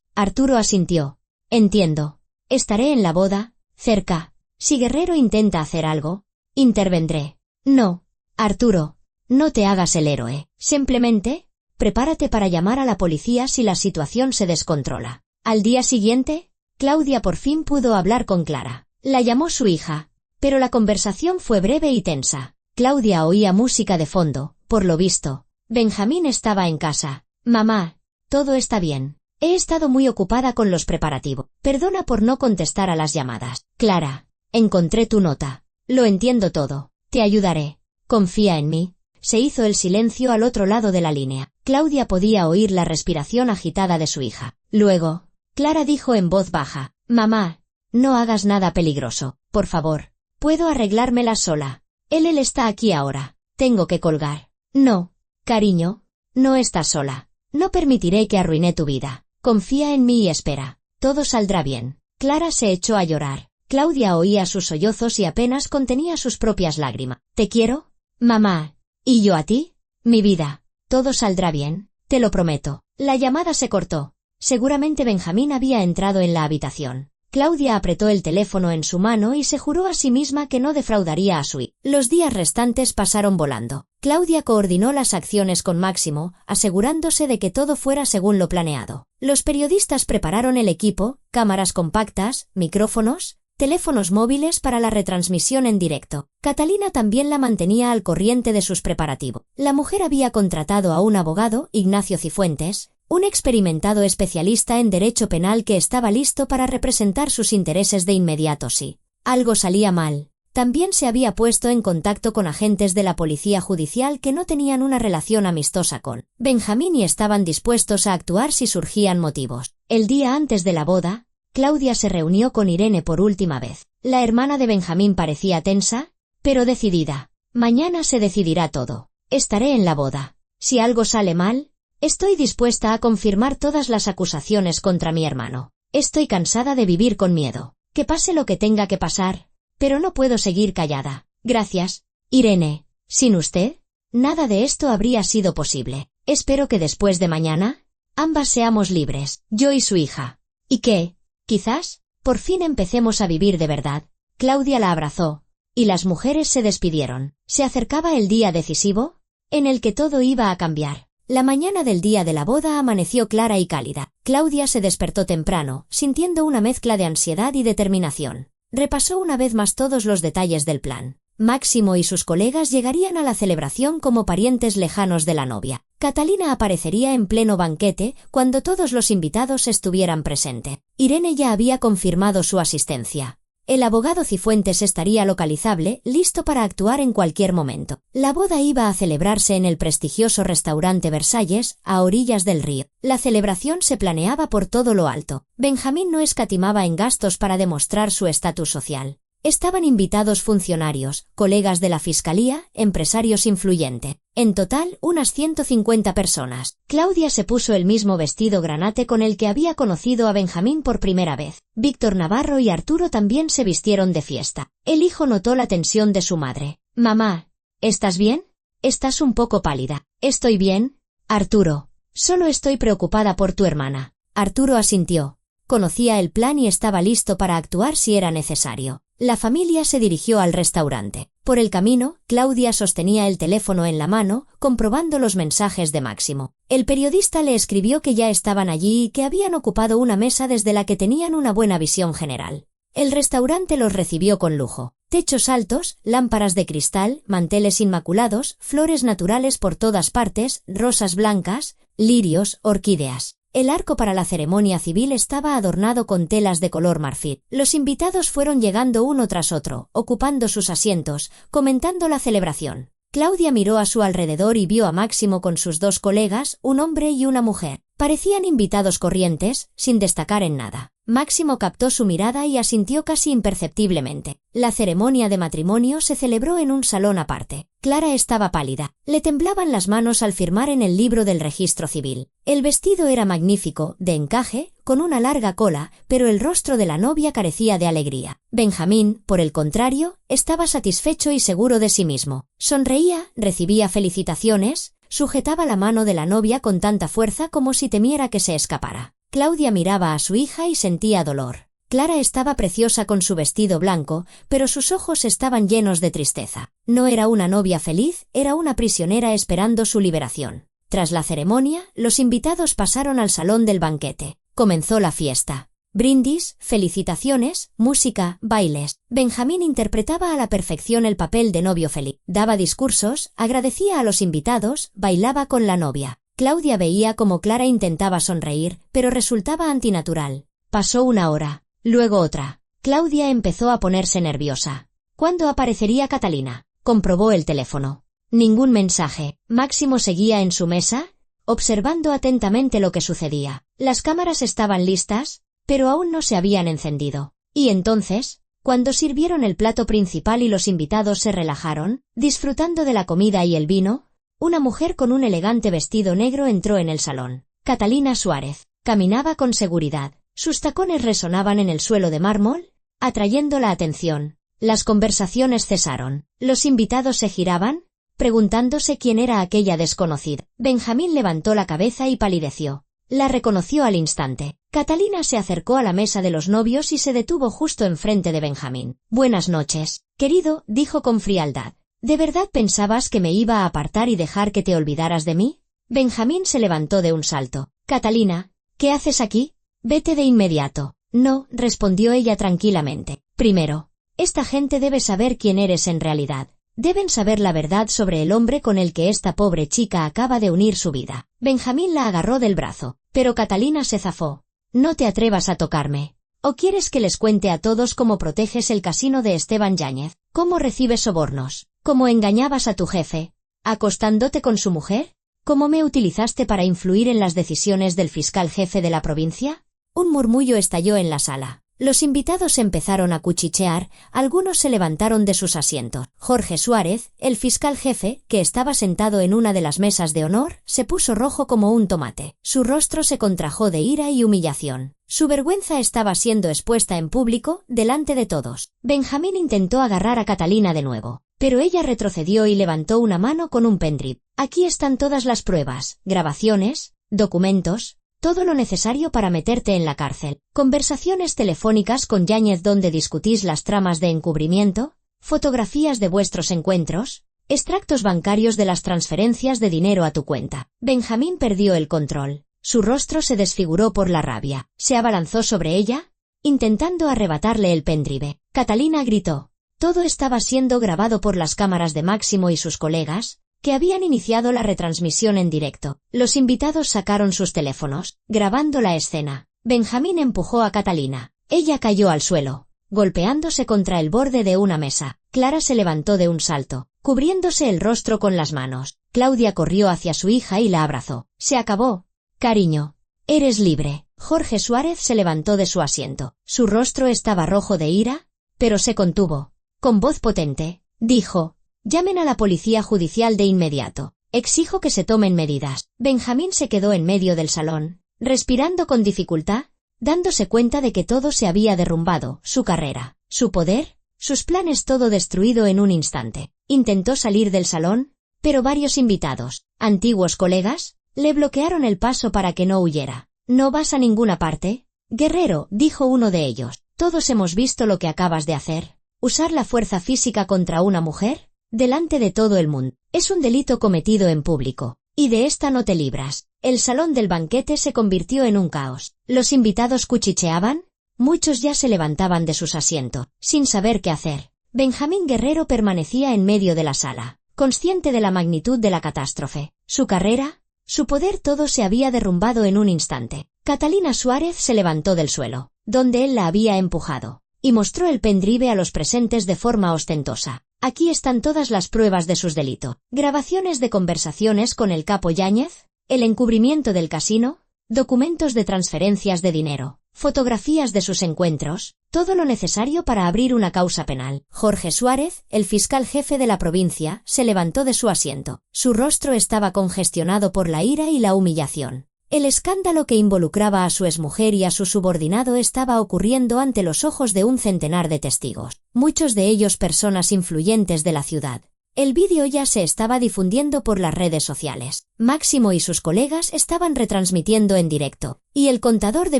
Arturo asintió. Entiendo. Estaré en la boda, cerca. Si Guerrero intenta hacer algo, intervendré. No, Arturo, no te hagas el héroe. Simplemente, prepárate para llamar a la policía si la situación se descontrola. Al día siguiente, Claudia por fin pudo hablar con Clara. La llamó su hija, pero la conversación fue breve y tensa. Claudia oía música de fondo, por lo visto. Benjamín estaba en casa. Mamá, todo está bien. He estado muy ocupada con los preparativos. Perdona por no contestar a las llamadas. Clara, encontré tu nota. Lo entiendo todo. Te ayudaré. Confía en mí. Se hizo el silencio al otro lado de la línea. Claudia podía oír la respiración agitada de su hija. Luego, Clara dijo en voz baja. Mamá, no hagas nada peligroso, por favor. Puedo arreglármela sola. Él está aquí ahora. Tengo que colgar. No. Cariño, no estás sola. No permitiré que arruine tu vida. Confía en mí y espera. Todo saldrá bien. Clara se echó a llorar. Claudia oía sus sollozos y apenas contenía sus propias lágrimas. ¿Te quiero? Mamá. ¿Y yo a ti? Mi vida. Todo saldrá bien. Te lo prometo. La llamada se cortó. Seguramente Benjamín había entrado en la habitación. Claudia apretó el teléfono en su mano y se juró a sí misma que no defraudaría a su hijo. Los días restantes pasaron volando. Claudia coordinó las acciones con Máximo, asegurándose de que todo fuera según lo planeado. Los periodistas prepararon el equipo, cámaras compactas, micrófonos, teléfonos móviles para la retransmisión en directo. Catalina también la mantenía al corriente de sus preparativos. La mujer había contratado a un abogado, Ignacio Cifuentes, un experimentado especialista en derecho penal que estaba listo para representar sus intereses de inmediato si algo salía mal. También se había puesto en contacto con agentes de la policía judicial que no tenían una relación amistosa con Benjamín y estaban dispuestos a actuar si surgían motivos. El día antes de la boda, Claudia se reunió con Irene por última vez. La hermana de Benjamín parecía tensa, pero decidida. Mañana se decidirá todo. Estaré en la boda. Si algo sale mal, estoy dispuesta a confirmar todas las acusaciones contra mi hermano. Estoy cansada de vivir con miedo. Que pase lo que tenga que pasar, pero no puedo seguir callada. Gracias, Irene. Sin usted, nada de esto habría sido posible. Espero que después de mañana, ambas seamos libres, yo y su hija. Y que, quizás, por fin empecemos a vivir de verdad. Claudia la abrazó, y las mujeres se despidieron. Se acercaba el día decisivo, en el que todo iba a cambiar. La mañana del día de la boda amaneció clara y cálida. Claudia se despertó temprano, sintiendo una mezcla de ansiedad y determinación. Repasó una vez más todos los detalles del plan. Máximo y sus colegas llegarían a la celebración como parientes lejanos de la novia. Catalina aparecería en pleno banquete cuando todos los invitados estuvieran presentes. Irene ya había confirmado su asistencia. El abogado Cifuentes estaría localizable, listo para actuar en cualquier momento. La boda iba a celebrarse en el prestigioso restaurante Versalles, a orillas del río. La celebración se planeaba por todo lo alto. Benjamín no escatimaba en gastos para demostrar su estatus social. Estaban invitados funcionarios, colegas de la fiscalía, empresarios influyentes. En total, unas 150 personas. Claudia se puso el mismo vestido granate con el que había conocido a Benjamín por primera vez. Víctor Navarro y Arturo también se vistieron de fiesta. El hijo notó la tensión de su madre. «Mamá, ¿estás bien? Estás un poco pálida». «Estoy bien, Arturo. Solo estoy preocupada por tu hermana». Arturo asintió. Conocía el plan y estaba listo para actuar si era necesario. La familia se dirigió al restaurante. Por el camino, Claudia sostenía el teléfono en la mano, comprobando los mensajes de Máximo. El periodista le escribió que ya estaban allí y que habían ocupado una mesa desde la que tenían una buena visión general. El restaurante los recibió con lujo. Techos altos, lámparas de cristal, manteles inmaculados, flores naturales por todas partes, rosas blancas, lirios, orquídeas. El arco para la ceremonia civil estaba adornado con telas de color marfil. Los invitados fueron llegando uno tras otro, ocupando sus asientos, comentando la celebración. Claudia miró a su alrededor y vio a Máximo con sus dos colegas, un hombre y una mujer. Parecían invitados corrientes, sin destacar en nada. Máximo captó su mirada y asintió casi imperceptiblemente. La ceremonia de matrimonio se celebró en un salón aparte. Clara estaba pálida. Le temblaban las manos al firmar en el libro del registro civil. El vestido era magnífico, de encaje, con una larga cola, pero el rostro de la novia carecía de alegría. Benjamín, por el contrario, estaba satisfecho y seguro de sí mismo. Sonreía, recibía felicitaciones, sujetaba la mano de la novia con tanta fuerza como si temiera que se escapara. Claudia miraba a su hija y sentía dolor. Clara estaba preciosa con su vestido blanco, pero sus ojos estaban llenos de tristeza. No era una novia feliz, era una prisionera esperando su liberación. Tras la ceremonia, los invitados pasaron al salón del banquete. Comenzó la fiesta. Brindis, felicitaciones, música, bailes. Benjamín interpretaba a la perfección el papel de novio feliz. Daba discursos, agradecía a los invitados, bailaba con la novia. Claudia veía cómo Clara intentaba sonreír, pero resultaba antinatural. Pasó una hora, luego otra. Claudia empezó a ponerse nerviosa. ¿Cuándo aparecería Catalina? Comprobó el teléfono. Ningún mensaje. Máximo seguía en su mesa, observando atentamente lo que sucedía. Las cámaras estaban listas, pero aún no se habían encendido. Y entonces, cuando sirvieron el plato principal y los invitados se relajaron, disfrutando de la comida y el vino, una mujer con un elegante vestido negro entró en el salón. Catalina Suárez. Caminaba con seguridad. Sus tacones resonaban en el suelo de mármol, atrayendo la atención. Las conversaciones cesaron. Los invitados se giraban, preguntándose quién era aquella desconocida. Benjamín levantó la cabeza y palideció. La reconoció al instante. Catalina se acercó a la mesa de los novios y se detuvo justo enfrente de Benjamín. «Buenas noches, querido», dijo con frialdad. «¿De verdad pensabas que me iba a apartar y dejar que te olvidaras de mí?» Benjamín se levantó de un salto. «Catalina, ¿qué haces aquí? Vete de inmediato». «No», respondió ella tranquilamente. «Primero, esta gente debe saber quién eres en realidad. Deben saber la verdad sobre el hombre con el que esta pobre chica acaba de unir su vida». Benjamín la agarró del brazo, pero Catalina se zafó. «No te atrevas a tocarme. ¿O quieres que les cuente a todos cómo proteges el casino de Esteban Yáñez? ¿Cómo recibes sobornos? ¿Cómo engañabas a tu jefe? ¿Acostándote con su mujer? ¿Cómo me utilizaste para influir en las decisiones del fiscal jefe de la provincia?» Un murmullo estalló en la sala. Los invitados empezaron a cuchichear, algunos se levantaron de sus asientos. Jorge Suárez, el fiscal jefe, que estaba sentado en una de las mesas de honor, se puso rojo como un tomate. Su rostro se contrajo de ira y humillación. Su vergüenza estaba siendo expuesta en público, delante de todos. Benjamín intentó agarrar a Catalina de nuevo, pero ella retrocedió y levantó una mano con un pendrive. «Aquí están todas las pruebas, grabaciones, documentos, todo lo necesario para meterte en la cárcel. Conversaciones telefónicas con Yáñez donde discutís las tramas de encubrimiento, fotografías de vuestros encuentros, extractos bancarios de las transferencias de dinero a tu cuenta». Benjamín perdió el control. Su rostro se desfiguró por la rabia. Se abalanzó sobre ella, intentando arrebatarle el pendrive. Catalina gritó. Todo estaba siendo grabado por las cámaras de Máximo y sus colegas, que habían iniciado la retransmisión en directo. Los invitados sacaron sus teléfonos, grabando la escena. Benjamín empujó a Catalina. Ella cayó al suelo, golpeándose contra el borde de una mesa. Clara se levantó de un salto, cubriéndose el rostro con las manos. Claudia corrió hacia su hija y la abrazó. «Se acabó, cariño. Eres libre». Jorge Suárez se levantó de su asiento. Su rostro estaba rojo de ira, pero se contuvo. Con voz potente, dijo: «Llamen a la policía judicial de inmediato. Exijo que se tomen medidas». Benjamín se quedó en medio del salón, respirando con dificultad, dándose cuenta de que todo se había derrumbado, su carrera, su poder, sus planes, todo destruido en un instante. Intentó salir del salón, pero varios invitados, antiguos colegas, le bloquearon el paso para que no huyera. «¿No vas a ninguna parte, guerrero?», dijo uno de ellos. «Todos hemos visto lo que acabas de hacer. Usar la fuerza física contra una mujer, delante de todo el mundo, es un delito cometido en público, y de esta no te libras». El salón del banquete se convirtió en un caos. Los invitados cuchicheaban, muchos ya se levantaban de sus asientos, sin saber qué hacer. Benjamín Guerrero permanecía en medio de la sala, consciente de la magnitud de la catástrofe. Su carrera, su poder, todo se había derrumbado en un instante. Catalina Suárez se levantó del suelo, donde él la había empujado, y mostró el pendrive a los presentes de forma ostentosa. «Aquí están todas las pruebas de sus delitos. Grabaciones de conversaciones con el capo Yáñez, el encubrimiento del casino, documentos de transferencias de dinero, fotografías de sus encuentros, todo lo necesario para abrir una causa penal». Jorge Suárez, el fiscal jefe de la provincia, se levantó de su asiento. Su rostro estaba congestionado por la ira y la humillación. El escándalo que involucraba a su exmujer y a su subordinado estaba ocurriendo ante los ojos de un centenar de testigos, muchos de ellos personas influyentes de la ciudad. El vídeo ya se estaba difundiendo por las redes sociales. Máximo y sus colegas estaban retransmitiendo en directo, y el contador de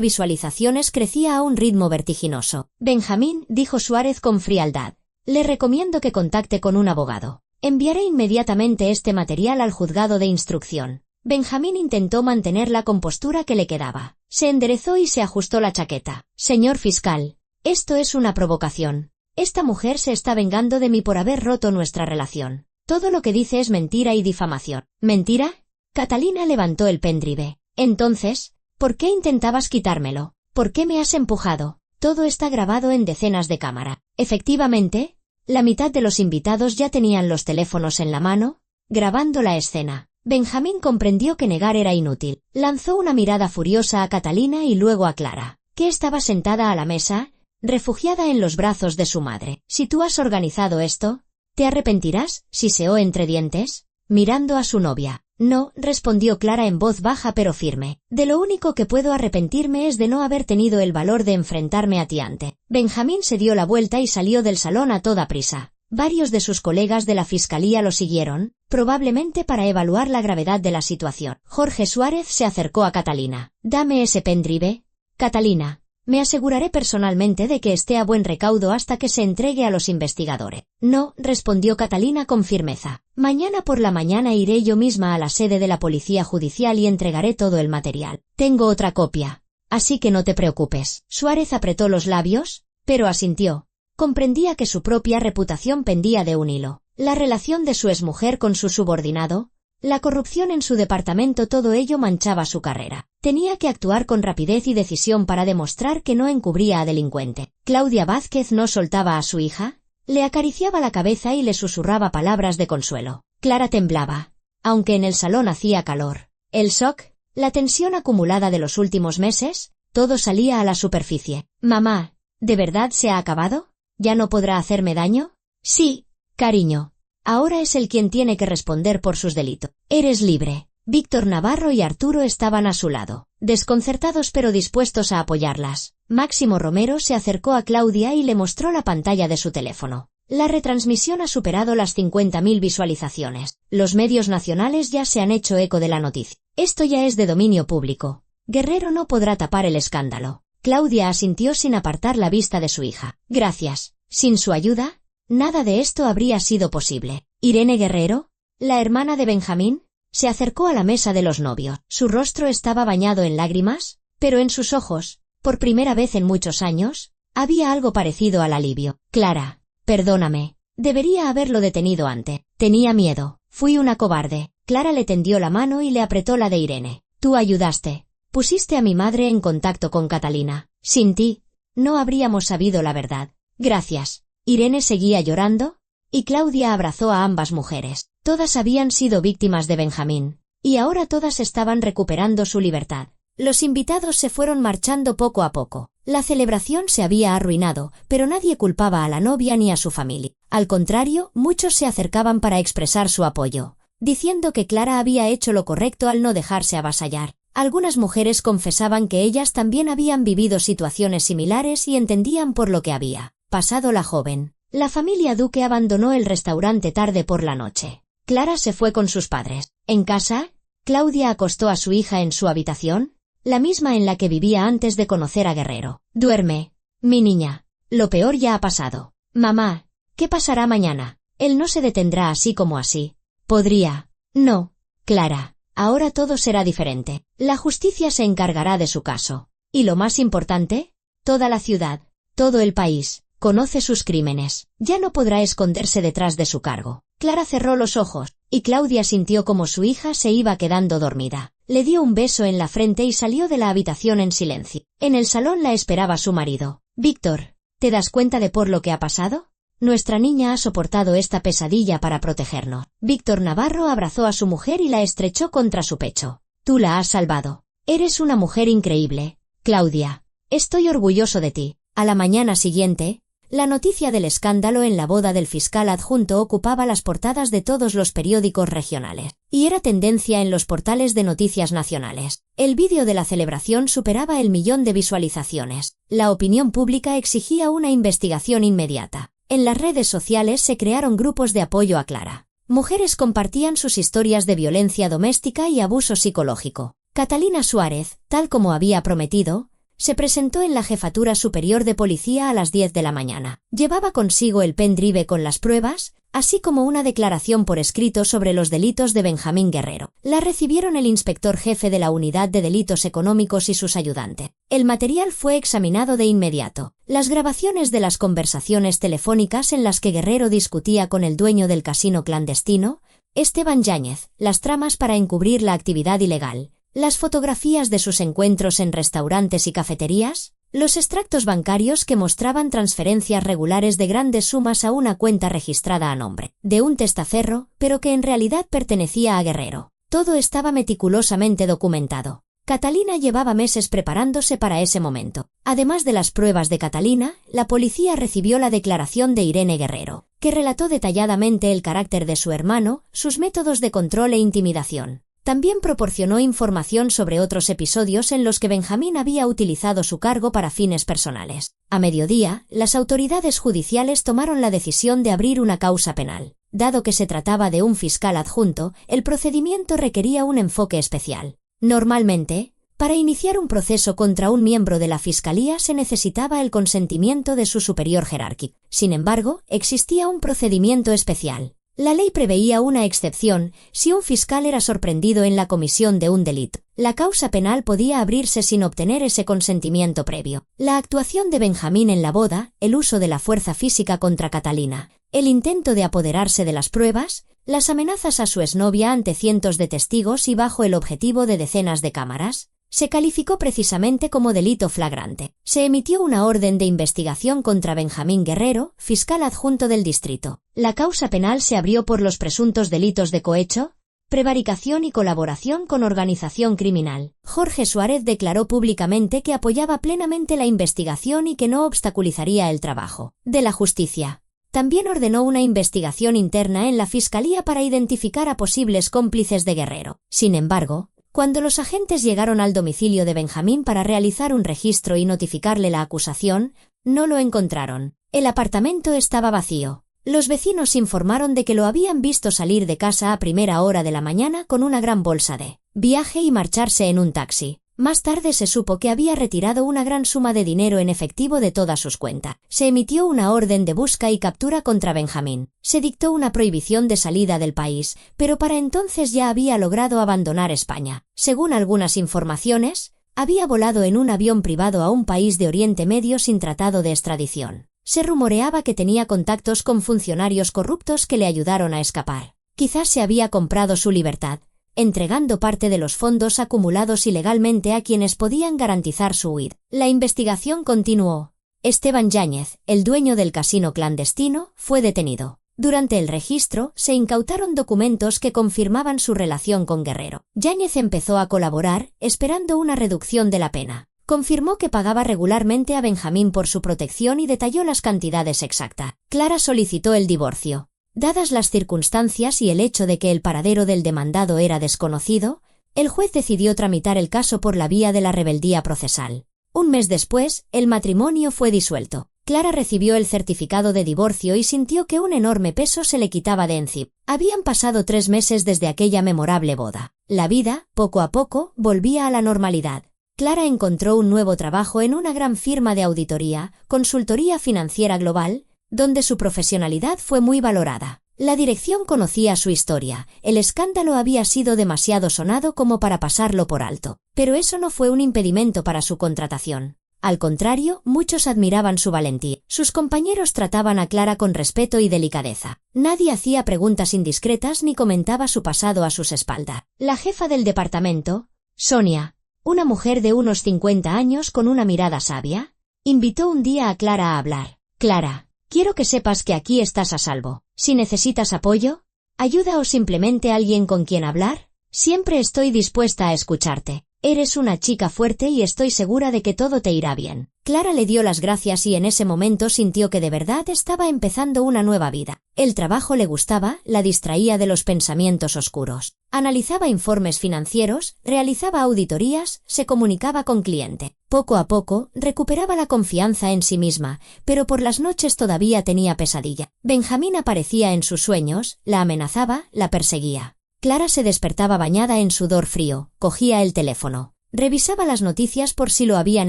visualizaciones crecía a un ritmo vertiginoso. «Benjamín», dijo Suárez con frialdad, «le recomiendo que contacte con un abogado. Enviaré inmediatamente este material al juzgado de instrucción». Benjamín intentó mantener la compostura que le quedaba. Se enderezó y se ajustó la chaqueta. «Señor fiscal, esto es una provocación. Esta mujer se está vengando de mí por haber roto nuestra relación. Todo lo que dice es mentira y difamación». «¿Mentira?». Catalina levantó el pendrive. «Entonces, ¿por qué intentabas quitármelo? ¿Por qué me has empujado? Todo está grabado en decenas de cámaras». Efectivamente, la mitad de los invitados ya tenían los teléfonos en la mano, grabando la escena. Benjamín comprendió que negar era inútil. Lanzó una mirada furiosa a Catalina y luego a Clara, que estaba sentada a la mesa, refugiada en los brazos de su madre. «Si tú has organizado esto, ¿te arrepentirás?», siseó entre dientes, mirando a su novia. «No», respondió Clara en voz baja pero firme. «De lo único que puedo arrepentirme es de no haber tenido el valor de enfrentarme a ti antes». Benjamín se dio la vuelta y salió del salón a toda prisa. Varios de sus colegas de la fiscalía lo siguieron, probablemente para evaluar la gravedad de la situación. Jorge Suárez se acercó a Catalina. «Dame ese pendrive, Catalina. Me aseguraré personalmente de que esté a buen recaudo hasta que se entregue a los investigadores». «No», respondió Catalina con firmeza. «Mañana por la mañana iré yo misma a la sede de la policía judicial y entregaré todo el material. Tengo otra copia, así que no te preocupes». Suárez apretó los labios, pero asintió. Comprendía que su propia reputación pendía de un hilo. La relación de su exmujer con su subordinado, la corrupción en su departamento, todo ello manchaba su carrera. Tenía que actuar con rapidez y decisión para demostrar que no encubría a delincuente. Claudia Vázquez no soltaba a su hija, le acariciaba la cabeza y le susurraba palabras de consuelo. Clara temblaba, aunque en el salón hacía calor. El shock, la tensión acumulada de los últimos meses, todo salía a la superficie. «Mamá, ¿de verdad se ha acabado? ¿Ya no podrá hacerme daño?». «Sí, cariño. Ahora es él quien tiene que responder por sus delitos. Eres libre». Víctor Navarro y Arturo estaban a su lado, desconcertados pero dispuestos a apoyarlas. Máximo Romero se acercó a Claudia y le mostró la pantalla de su teléfono. La retransmisión ha superado las 50.000 visualizaciones. Los medios nacionales ya se han hecho eco de la noticia. Esto ya es de dominio público. Guerrero no podrá tapar el escándalo. Claudia asintió sin apartar la vista de su hija. «Gracias. Sin su ayuda, nada de esto habría sido posible». Irene Guerrero, la hermana de Benjamín, se acercó a la mesa de los novios. Su rostro estaba bañado en lágrimas, pero en sus ojos, por primera vez en muchos años, había algo parecido al alivio. «Clara, perdóname. Debería haberlo detenido antes. Tenía miedo. Fui una cobarde». Clara le tendió la mano y le apretó la de Irene. «Tú ayudaste. Pusiste a mi madre en contacto con Catalina. Sin ti, no habríamos sabido la verdad. Gracias». Irene seguía llorando, y Claudia abrazó a ambas mujeres. Todas habían sido víctimas de Benjamín, y ahora todas estaban recuperando su libertad. Los invitados se fueron marchando poco a poco. La celebración se había arruinado, pero nadie culpaba a la novia ni a su familia. Al contrario, muchos se acercaban para expresar su apoyo, diciendo que Clara había hecho lo correcto al no dejarse avasallar. Algunas mujeres confesaban que ellas también habían vivido situaciones similares y entendían por lo que había pasado la joven. La familia Duque abandonó el restaurante tarde por la noche. Clara se fue con sus padres. En casa, Claudia acostó a su hija en su habitación, la misma en la que vivía antes de conocer a Guerrero. Duerme, mi niña. Lo peor ya ha pasado. Mamá, ¿qué pasará mañana? Él no se detendrá así como así. Podría. No, Clara. Ahora todo será diferente. La justicia se encargará de su caso. Y lo más importante, toda la ciudad, todo el país, conoce sus crímenes. Ya no podrá esconderse detrás de su cargo. Clara cerró los ojos, y Claudia sintió como su hija se iba quedando dormida. Le dio un beso en la frente y salió de la habitación en silencio. En el salón la esperaba su marido. Víctor, ¿te das cuenta de por lo que ha pasado? Nuestra niña ha soportado esta pesadilla para protegernos. Víctor Navarro abrazó a su mujer y la estrechó contra su pecho. Tú la has salvado. Eres una mujer increíble, Claudia. Estoy orgulloso de ti. A la mañana siguiente, la noticia del escándalo en la boda del fiscal adjunto ocupaba las portadas de todos los periódicos regionales, y era tendencia en los portales de noticias nacionales. El vídeo de la celebración superaba el 1.000.000 de visualizaciones. La opinión pública exigía una investigación inmediata. En las redes sociales se crearon grupos de apoyo a Clara. Mujeres compartían sus historias de violencia doméstica y abuso psicológico. Catalina Suárez, tal como había prometido, se presentó en la Jefatura Superior de Policía a las 10 de la mañana. Llevaba consigo el pendrive con las pruebas, así como una declaración por escrito sobre los delitos de Benjamín Guerrero. La recibieron el inspector jefe de la Unidad de Delitos Económicos y sus ayudantes. El material fue examinado de inmediato. Las grabaciones de las conversaciones telefónicas en las que Guerrero discutía con el dueño del casino clandestino, Esteban Yáñez, las tramas para encubrir la actividad ilegal, las fotografías de sus encuentros en restaurantes y cafeterías, los extractos bancarios que mostraban transferencias regulares de grandes sumas a una cuenta registrada a nombre de un testaferro, pero que en realidad pertenecía a Guerrero. Todo estaba meticulosamente documentado. Catalina llevaba meses preparándose para ese momento. Además de las pruebas de Catalina, la policía recibió la declaración de Irene Guerrero, que relató detalladamente el carácter de su hermano, sus métodos de control e intimidación. También proporcionó información sobre otros episodios en los que Benjamín había utilizado su cargo para fines personales. A mediodía, las autoridades judiciales tomaron la decisión de abrir una causa penal. Dado que se trataba de un fiscal adjunto, el procedimiento requería un enfoque especial. Normalmente, para iniciar un proceso contra un miembro de la Fiscalía se necesitaba el consentimiento de su superior jerárquico. Sin embargo, existía un procedimiento especial. La ley preveía una excepción si un fiscal era sorprendido en la comisión de un delito. La causa penal podía abrirse sin obtener ese consentimiento previo. La actuación de Benjamín en la boda, el uso de la fuerza física contra Catalina, el intento de apoderarse de las pruebas, las amenazas a su exnovia ante cientos de testigos y bajo el objetivo de decenas de cámaras, se calificó precisamente como delito flagrante. Se emitió una orden de investigación contra Benjamín Guerrero, fiscal adjunto del distrito. La causa penal se abrió por los presuntos delitos de cohecho, prevaricación y colaboración con organización criminal. Jorge Suárez declaró públicamente que apoyaba plenamente la investigación y que no obstaculizaría el trabajo de la justicia. También ordenó una investigación interna en la Fiscalía para identificar a posibles cómplices de Guerrero. Sin embargo, cuando los agentes llegaron al domicilio de Benjamín para realizar un registro y notificarle la acusación, no lo encontraron. El apartamento estaba vacío. Los vecinos informaron de que lo habían visto salir de casa a primera hora de la mañana con una gran bolsa de viaje y marcharse en un taxi. Más tarde se supo que había retirado una gran suma de dinero en efectivo de todas sus cuentas. Se emitió una orden de busca y captura contra Benjamín. Se dictó una prohibición de salida del país, pero para entonces ya había logrado abandonar España. Según algunas informaciones, había volado en un avión privado a un país de Oriente Medio sin tratado de extradición. Se rumoreaba que tenía contactos con funcionarios corruptos que le ayudaron a escapar. Quizás se había comprado su libertad, entregando parte de los fondos acumulados ilegalmente a quienes podían garantizar su huida. La investigación continuó. Esteban Yáñez, el dueño del casino clandestino, fue detenido. Durante el registro, se incautaron documentos que confirmaban su relación con Guerrero. Yáñez empezó a colaborar, esperando una reducción de la pena. Confirmó que pagaba regularmente a Benjamín por su protección y detalló las cantidades exactas. Clara solicitó el divorcio. Dadas las circunstancias y el hecho de que el paradero del demandado era desconocido, el juez decidió tramitar el caso por la vía de la rebeldía procesal. Un mes después, el matrimonio fue disuelto. Clara recibió el certificado de divorcio y sintió que un enorme peso se le quitaba de encima. Habían pasado 3 meses desde aquella memorable boda. La vida, poco a poco, volvía a la normalidad. Clara encontró un nuevo trabajo en una gran firma de auditoría, consultoría financiera global, donde su profesionalidad fue muy valorada. La dirección conocía su historia, el escándalo había sido demasiado sonado como para pasarlo por alto, pero eso no fue un impedimento para su contratación. Al contrario, muchos admiraban su valentía. Sus compañeros trataban a Clara con respeto y delicadeza. Nadie hacía preguntas indiscretas ni comentaba su pasado a sus espaldas. La jefa del departamento, Sonia, una mujer de unos 50 años con una mirada sabia, invitó un día a Clara a hablar. Clara, quiero que sepas que aquí estás a salvo. Si necesitas apoyo, ayuda o simplemente alguien con quien hablar, siempre estoy dispuesta a escucharte. Eres una chica fuerte y estoy segura de que todo te irá bien. Clara le dio las gracias y en ese momento sintió que de verdad estaba empezando una nueva vida. El trabajo le gustaba, la distraía de los pensamientos oscuros. Analizaba informes financieros, realizaba auditorías, se comunicaba con cliente. Poco a poco, recuperaba la confianza en sí misma, pero por las noches todavía tenía pesadilla. Benjamín aparecía en sus sueños, la amenazaba, la perseguía. Clara se despertaba bañada en sudor frío, cogía el teléfono. Revisaba las noticias por si lo habían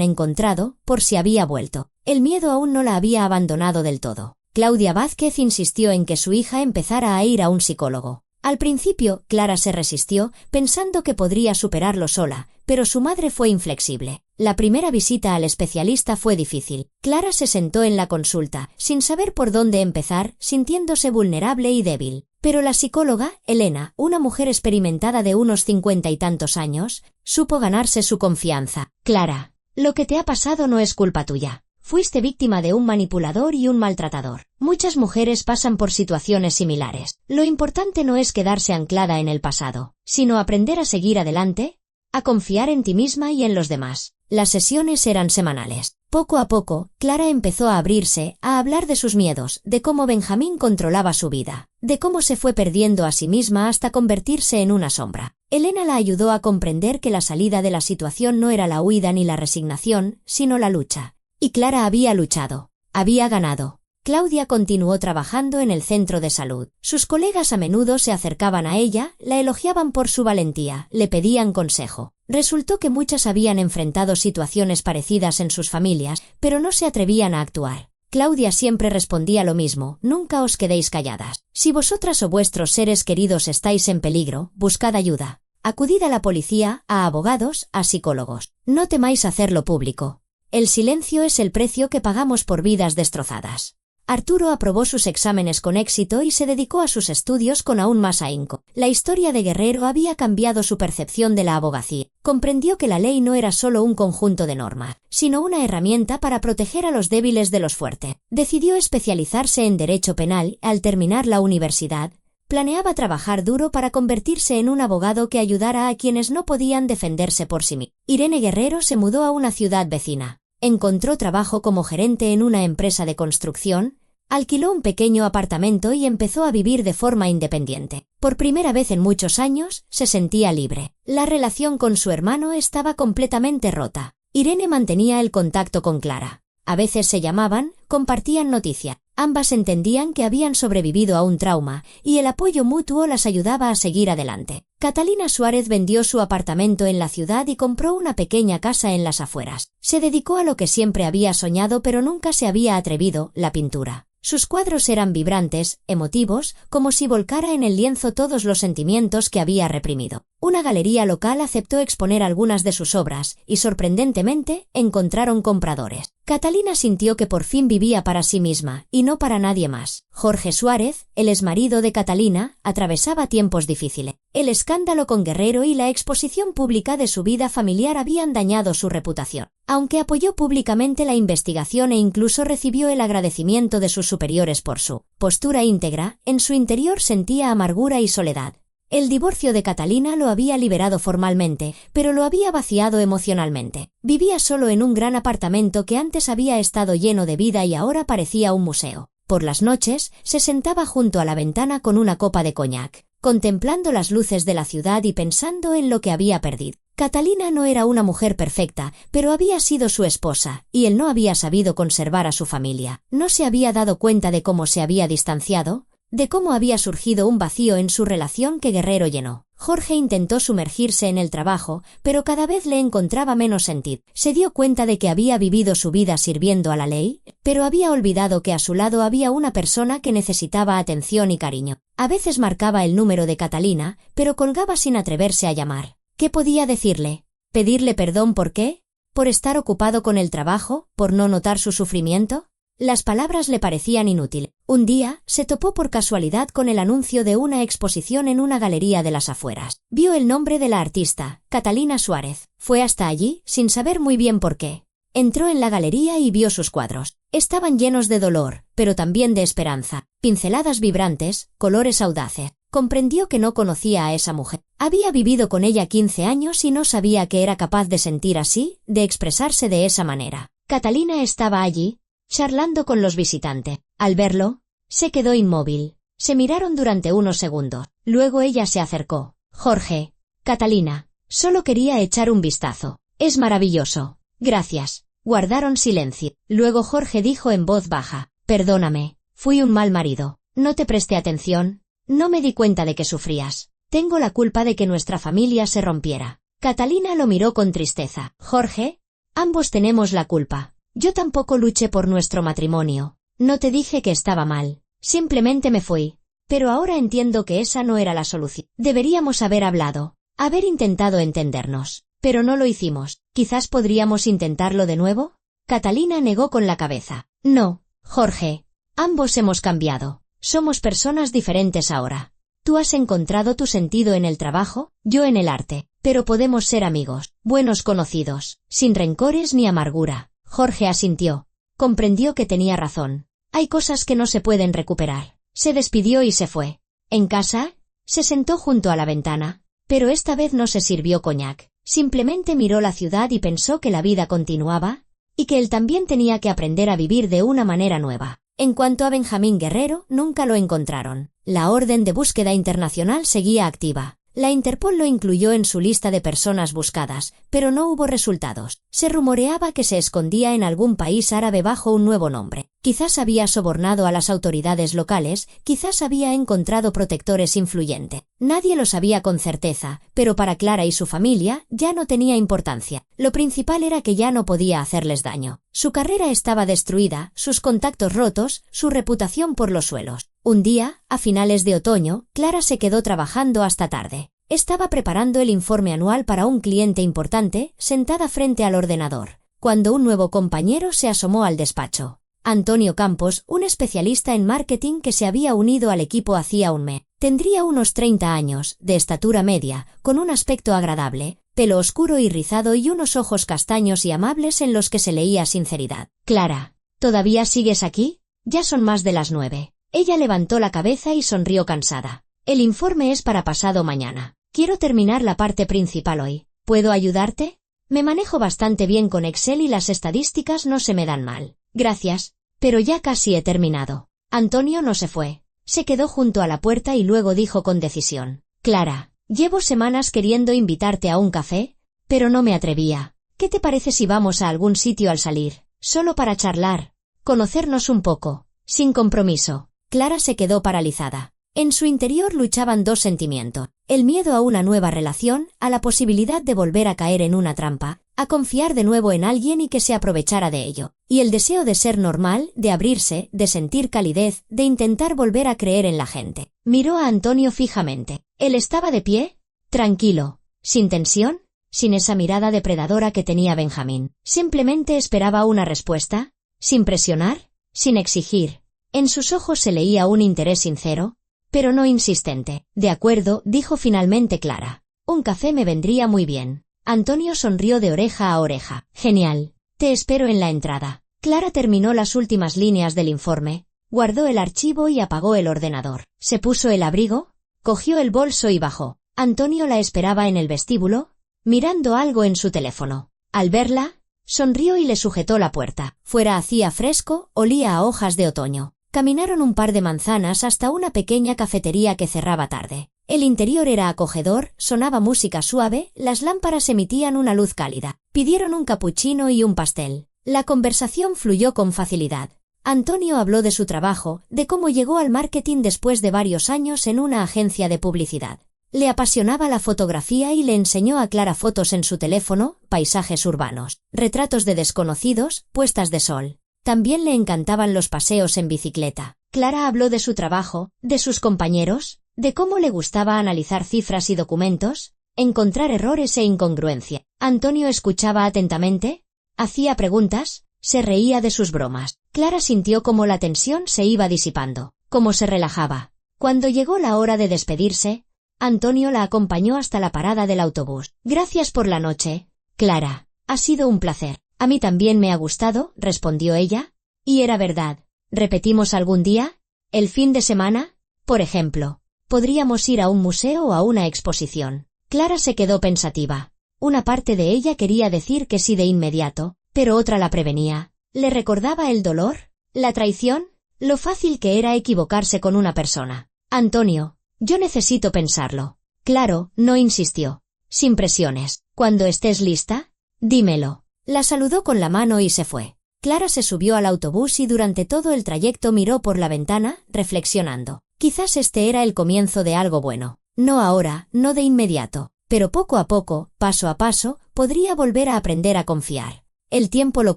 encontrado, por si había vuelto. El miedo aún no la había abandonado del todo. Claudia Vázquez insistió en que su hija empezara a ir a un psicólogo. Al principio, Clara se resistió, pensando que podría superarlo sola, pero su madre fue inflexible. La primera visita al especialista fue difícil. Clara se sentó en la consulta, sin saber por dónde empezar, sintiéndose vulnerable y débil. Pero la psicóloga, Elena, una mujer experimentada de unos 50 y tantos años, supo ganarse su confianza. Clara, lo que te ha pasado no es culpa tuya. Fuiste víctima de un manipulador y un maltratador. Muchas mujeres pasan por situaciones similares. Lo importante no es quedarse anclada en el pasado, sino aprender a seguir adelante, a confiar en ti misma y en los demás. Las sesiones eran semanales. Poco a poco, Clara empezó a abrirse, a hablar de sus miedos, de cómo Benjamín controlaba su vida, de cómo se fue perdiendo a sí misma hasta convertirse en una sombra. Elena la ayudó a comprender que la salida de la situación no era la huida ni la resignación, sino la lucha. Y Clara había luchado. Había ganado. Claudia continuó trabajando en el centro de salud. Sus colegas a menudo se acercaban a ella, la elogiaban por su valentía, le pedían consejo. Resultó que muchas habían enfrentado situaciones parecidas en sus familias, pero no se atrevían a actuar. Claudia siempre respondía lo mismo: nunca os quedéis calladas. Si vosotras o vuestros seres queridos estáis en peligro, buscad ayuda. Acudid a la policía, a abogados, a psicólogos. No temáis hacerlo público. El silencio es el precio que pagamos por vidas destrozadas. Arturo aprobó sus exámenes con éxito y se dedicó a sus estudios con aún más ahínco. La historia de Guerrero había cambiado su percepción de la abogacía. Comprendió que la ley no era solo un conjunto de normas, sino una herramienta para proteger a los débiles de los fuertes. Decidió especializarse en derecho penal. Al terminar la universidad, planeaba trabajar duro para convertirse en un abogado que ayudara a quienes no podían defenderse por sí mismos. Irene Guerrero se mudó a una ciudad vecina. Encontró trabajo como gerente en una empresa de construcción, alquiló un pequeño apartamento y empezó a vivir de forma independiente. Por primera vez en muchos años, se sentía libre. La relación con su hermano estaba completamente rota. Irene mantenía el contacto con Clara. A veces se llamaban, compartían noticias. Ambas entendían que habían sobrevivido a un trauma, y el apoyo mutuo las ayudaba a seguir adelante. Catalina Suárez vendió su apartamento en la ciudad y compró una pequeña casa en las afueras. Se dedicó a lo que siempre había soñado pero nunca se había atrevido: la pintura. Sus cuadros eran vibrantes, emotivos, como si volcara en el lienzo todos los sentimientos que había reprimido. Una galería local aceptó exponer algunas de sus obras y, sorprendentemente, encontraron compradores. Catalina sintió que por fin vivía para sí misma y no para nadie más. Jorge Suárez, el exmarido de Catalina, atravesaba tiempos difíciles. El escándalo con Guerrero y la exposición pública de su vida familiar habían dañado su reputación. Aunque apoyó públicamente la investigación e incluso recibió el agradecimiento de sus superiores por su postura íntegra, en su interior sentía amargura y soledad. El divorcio de Catalina lo había liberado formalmente, pero lo había vaciado emocionalmente. Vivía solo en un gran apartamento que antes había estado lleno de vida y ahora parecía un museo. Por las noches, se sentaba junto a la ventana con una copa de coñac, contemplando las luces de la ciudad y pensando en lo que había perdido. Catalina no era una mujer perfecta, pero había sido su esposa, y él no había sabido conservar a su familia. No se había dado cuenta de cómo se había distanciado, de cómo había surgido un vacío en su relación que Guerrero llenó. Jorge intentó sumergirse en el trabajo, pero cada vez le encontraba menos sentido. Se dio cuenta de que había vivido su vida sirviendo a la ley, pero había olvidado que a su lado había una persona que necesitaba atención y cariño. A veces marcaba el número de Catalina, pero colgaba sin atreverse a llamar. ¿Qué podía decirle? ¿Pedirle perdón por qué? ¿Por estar ocupado con el trabajo? ¿Por no notar su sufrimiento? Las palabras le parecían inútiles. Un día, se topó por casualidad con el anuncio de una exposición en una galería de las afueras. Vio el nombre de la artista, Catalina Suárez. Fue hasta allí, sin saber muy bien por qué. Entró en la galería y vio sus cuadros. Estaban llenos de dolor, pero también de esperanza. Pinceladas vibrantes, colores audaces. Comprendió que no conocía a esa mujer. Había vivido con ella 15 años y no sabía que era capaz de sentir así, de expresarse de esa manera. Catalina estaba allí, charlando con los visitantes. Al verlo, se quedó inmóvil. Se miraron durante unos segundos. Luego ella se acercó. Jorge, Catalina, solo quería echar un vistazo. Es maravilloso. Gracias. Guardaron silencio. Luego Jorge dijo en voz baja. Perdóname, fui un mal marido. No te presté atención. No me di cuenta de que sufrías. Tengo la culpa de que nuestra familia se rompiera. Catalina lo miró con tristeza. Jorge, ambos tenemos la culpa. Yo tampoco luché por nuestro matrimonio. No te dije que estaba mal. Simplemente me fui. Pero ahora entiendo que esa no era la solución. Deberíamos haber hablado. Haber intentado entendernos. Pero no lo hicimos. ¿Quizás podríamos intentarlo de nuevo? Catalina negó con la cabeza. No, Jorge. Ambos hemos cambiado. Somos personas diferentes ahora. Tú has encontrado tu sentido en el trabajo, yo en el arte. Pero podemos ser amigos, buenos conocidos, sin rencores ni amargura. Jorge asintió. Comprendió que tenía razón. Hay cosas que no se pueden recuperar. Se despidió y se fue. En casa, se sentó junto a la ventana, pero esta vez no se sirvió coñac. Simplemente miró la ciudad y pensó que la vida continuaba, y que él también tenía que aprender a vivir de una manera nueva. En cuanto a Benjamín Guerrero, nunca lo encontraron. La orden de búsqueda internacional seguía activa. La Interpol lo incluyó en su lista de personas buscadas, pero no hubo resultados. Se rumoreaba que se escondía en algún país árabe bajo un nuevo nombre. Quizás había sobornado a las autoridades locales, quizás había encontrado protectores influyentes. Nadie lo sabía con certeza, pero para Clara y su familia ya no tenía importancia. Lo principal era que ya no podía hacerles daño. Su carrera estaba destruida, sus contactos rotos, su reputación por los suelos. Un día, a finales de otoño, Clara se quedó trabajando hasta tarde. Estaba preparando el informe anual para un cliente importante, sentada frente al ordenador, cuando un nuevo compañero se asomó al despacho. Antonio Campos, un especialista en marketing que se había unido al equipo hacía un mes. Tendría unos 30 años, de estatura media, con un aspecto agradable, pelo oscuro y rizado y unos ojos castaños y amables en los que se leía sinceridad. Clara, ¿todavía sigues aquí? Ya son más de las 9. Ella levantó la cabeza y sonrió cansada. El informe es para pasado mañana. Quiero terminar la parte principal hoy. ¿Puedo ayudarte? Me manejo bastante bien con Excel y las estadísticas no se me dan mal. Gracias, pero ya casi he terminado. Antonio no se fue. Se quedó junto a la puerta y luego dijo con decisión. Clara, llevo semanas queriendo invitarte a un café, pero no me atrevía. ¿Qué te parece si vamos a algún sitio al salir? Solo para charlar. Conocernos un poco. Sin compromiso. Clara se quedó paralizada. En su interior luchaban dos sentimientos. El miedo a una nueva relación, a la posibilidad de volver a caer en una trampa, a confiar de nuevo en alguien y que se aprovechara de ello. Y el deseo de ser normal, de abrirse, de sentir calidez, de intentar volver a creer en la gente. Miró a Antonio fijamente. Él estaba de pie, tranquilo, sin tensión, sin esa mirada depredadora que tenía Benjamín. Simplemente esperaba una respuesta, sin presionar, sin exigir. En sus ojos se leía un interés sincero, pero no insistente. De acuerdo, dijo finalmente Clara. Un café me vendría muy bien. Antonio sonrió de oreja a oreja. Genial. Te espero en la entrada. Clara terminó las últimas líneas del informe, guardó el archivo y apagó el ordenador. Se puso el abrigo, Cogió el bolso y bajó. Antonio la esperaba en el vestíbulo, mirando algo en su teléfono. Al verla, sonrió y le sujetó la puerta. Fuera hacía fresco, olía a hojas de otoño. Caminaron un par de manzanas hasta una pequeña cafetería que cerraba tarde. El interior era acogedor, sonaba música suave, las lámparas emitían una luz cálida. Pidieron un capuchino y un pastel. La conversación fluyó con facilidad. Antonio habló de su trabajo, de cómo llegó al marketing después de varios años en una agencia de publicidad. Le apasionaba la fotografía y le enseñó a Clara fotos en su teléfono, paisajes urbanos, retratos de desconocidos, puestas de sol. También le encantaban los paseos en bicicleta. Clara habló de su trabajo, de sus compañeros, de cómo le gustaba analizar cifras y documentos, encontrar errores e incongruencia. Antonio escuchaba atentamente, hacía preguntas, se reía de sus bromas. Clara sintió cómo la tensión se iba disipando, cómo se relajaba. Cuando llegó la hora de despedirse, Antonio la acompañó hasta la parada del autobús. Gracias por la noche, Clara. Ha sido un placer. A mí también me ha gustado, respondió ella. Y era verdad. ¿Repetimos algún día? ¿El fin de semana? Por ejemplo, podríamos ir a un museo o a una exposición. Clara se quedó pensativa. Una parte de ella quería decir que sí de inmediato, pero otra la prevenía. ¿Le recordaba el dolor? ¿La traición? Lo fácil que era equivocarse con una persona. Antonio, yo necesito pensarlo. Claro, no insistió. Sin presiones. Cuando estés lista, dímelo. La saludó con la mano y se fue. Clara se subió al autobús y durante todo el trayecto miró por la ventana, reflexionando. Quizás este era el comienzo de algo bueno. No ahora, no de inmediato, pero poco a poco, paso a paso, podría volver a aprender a confiar. El tiempo lo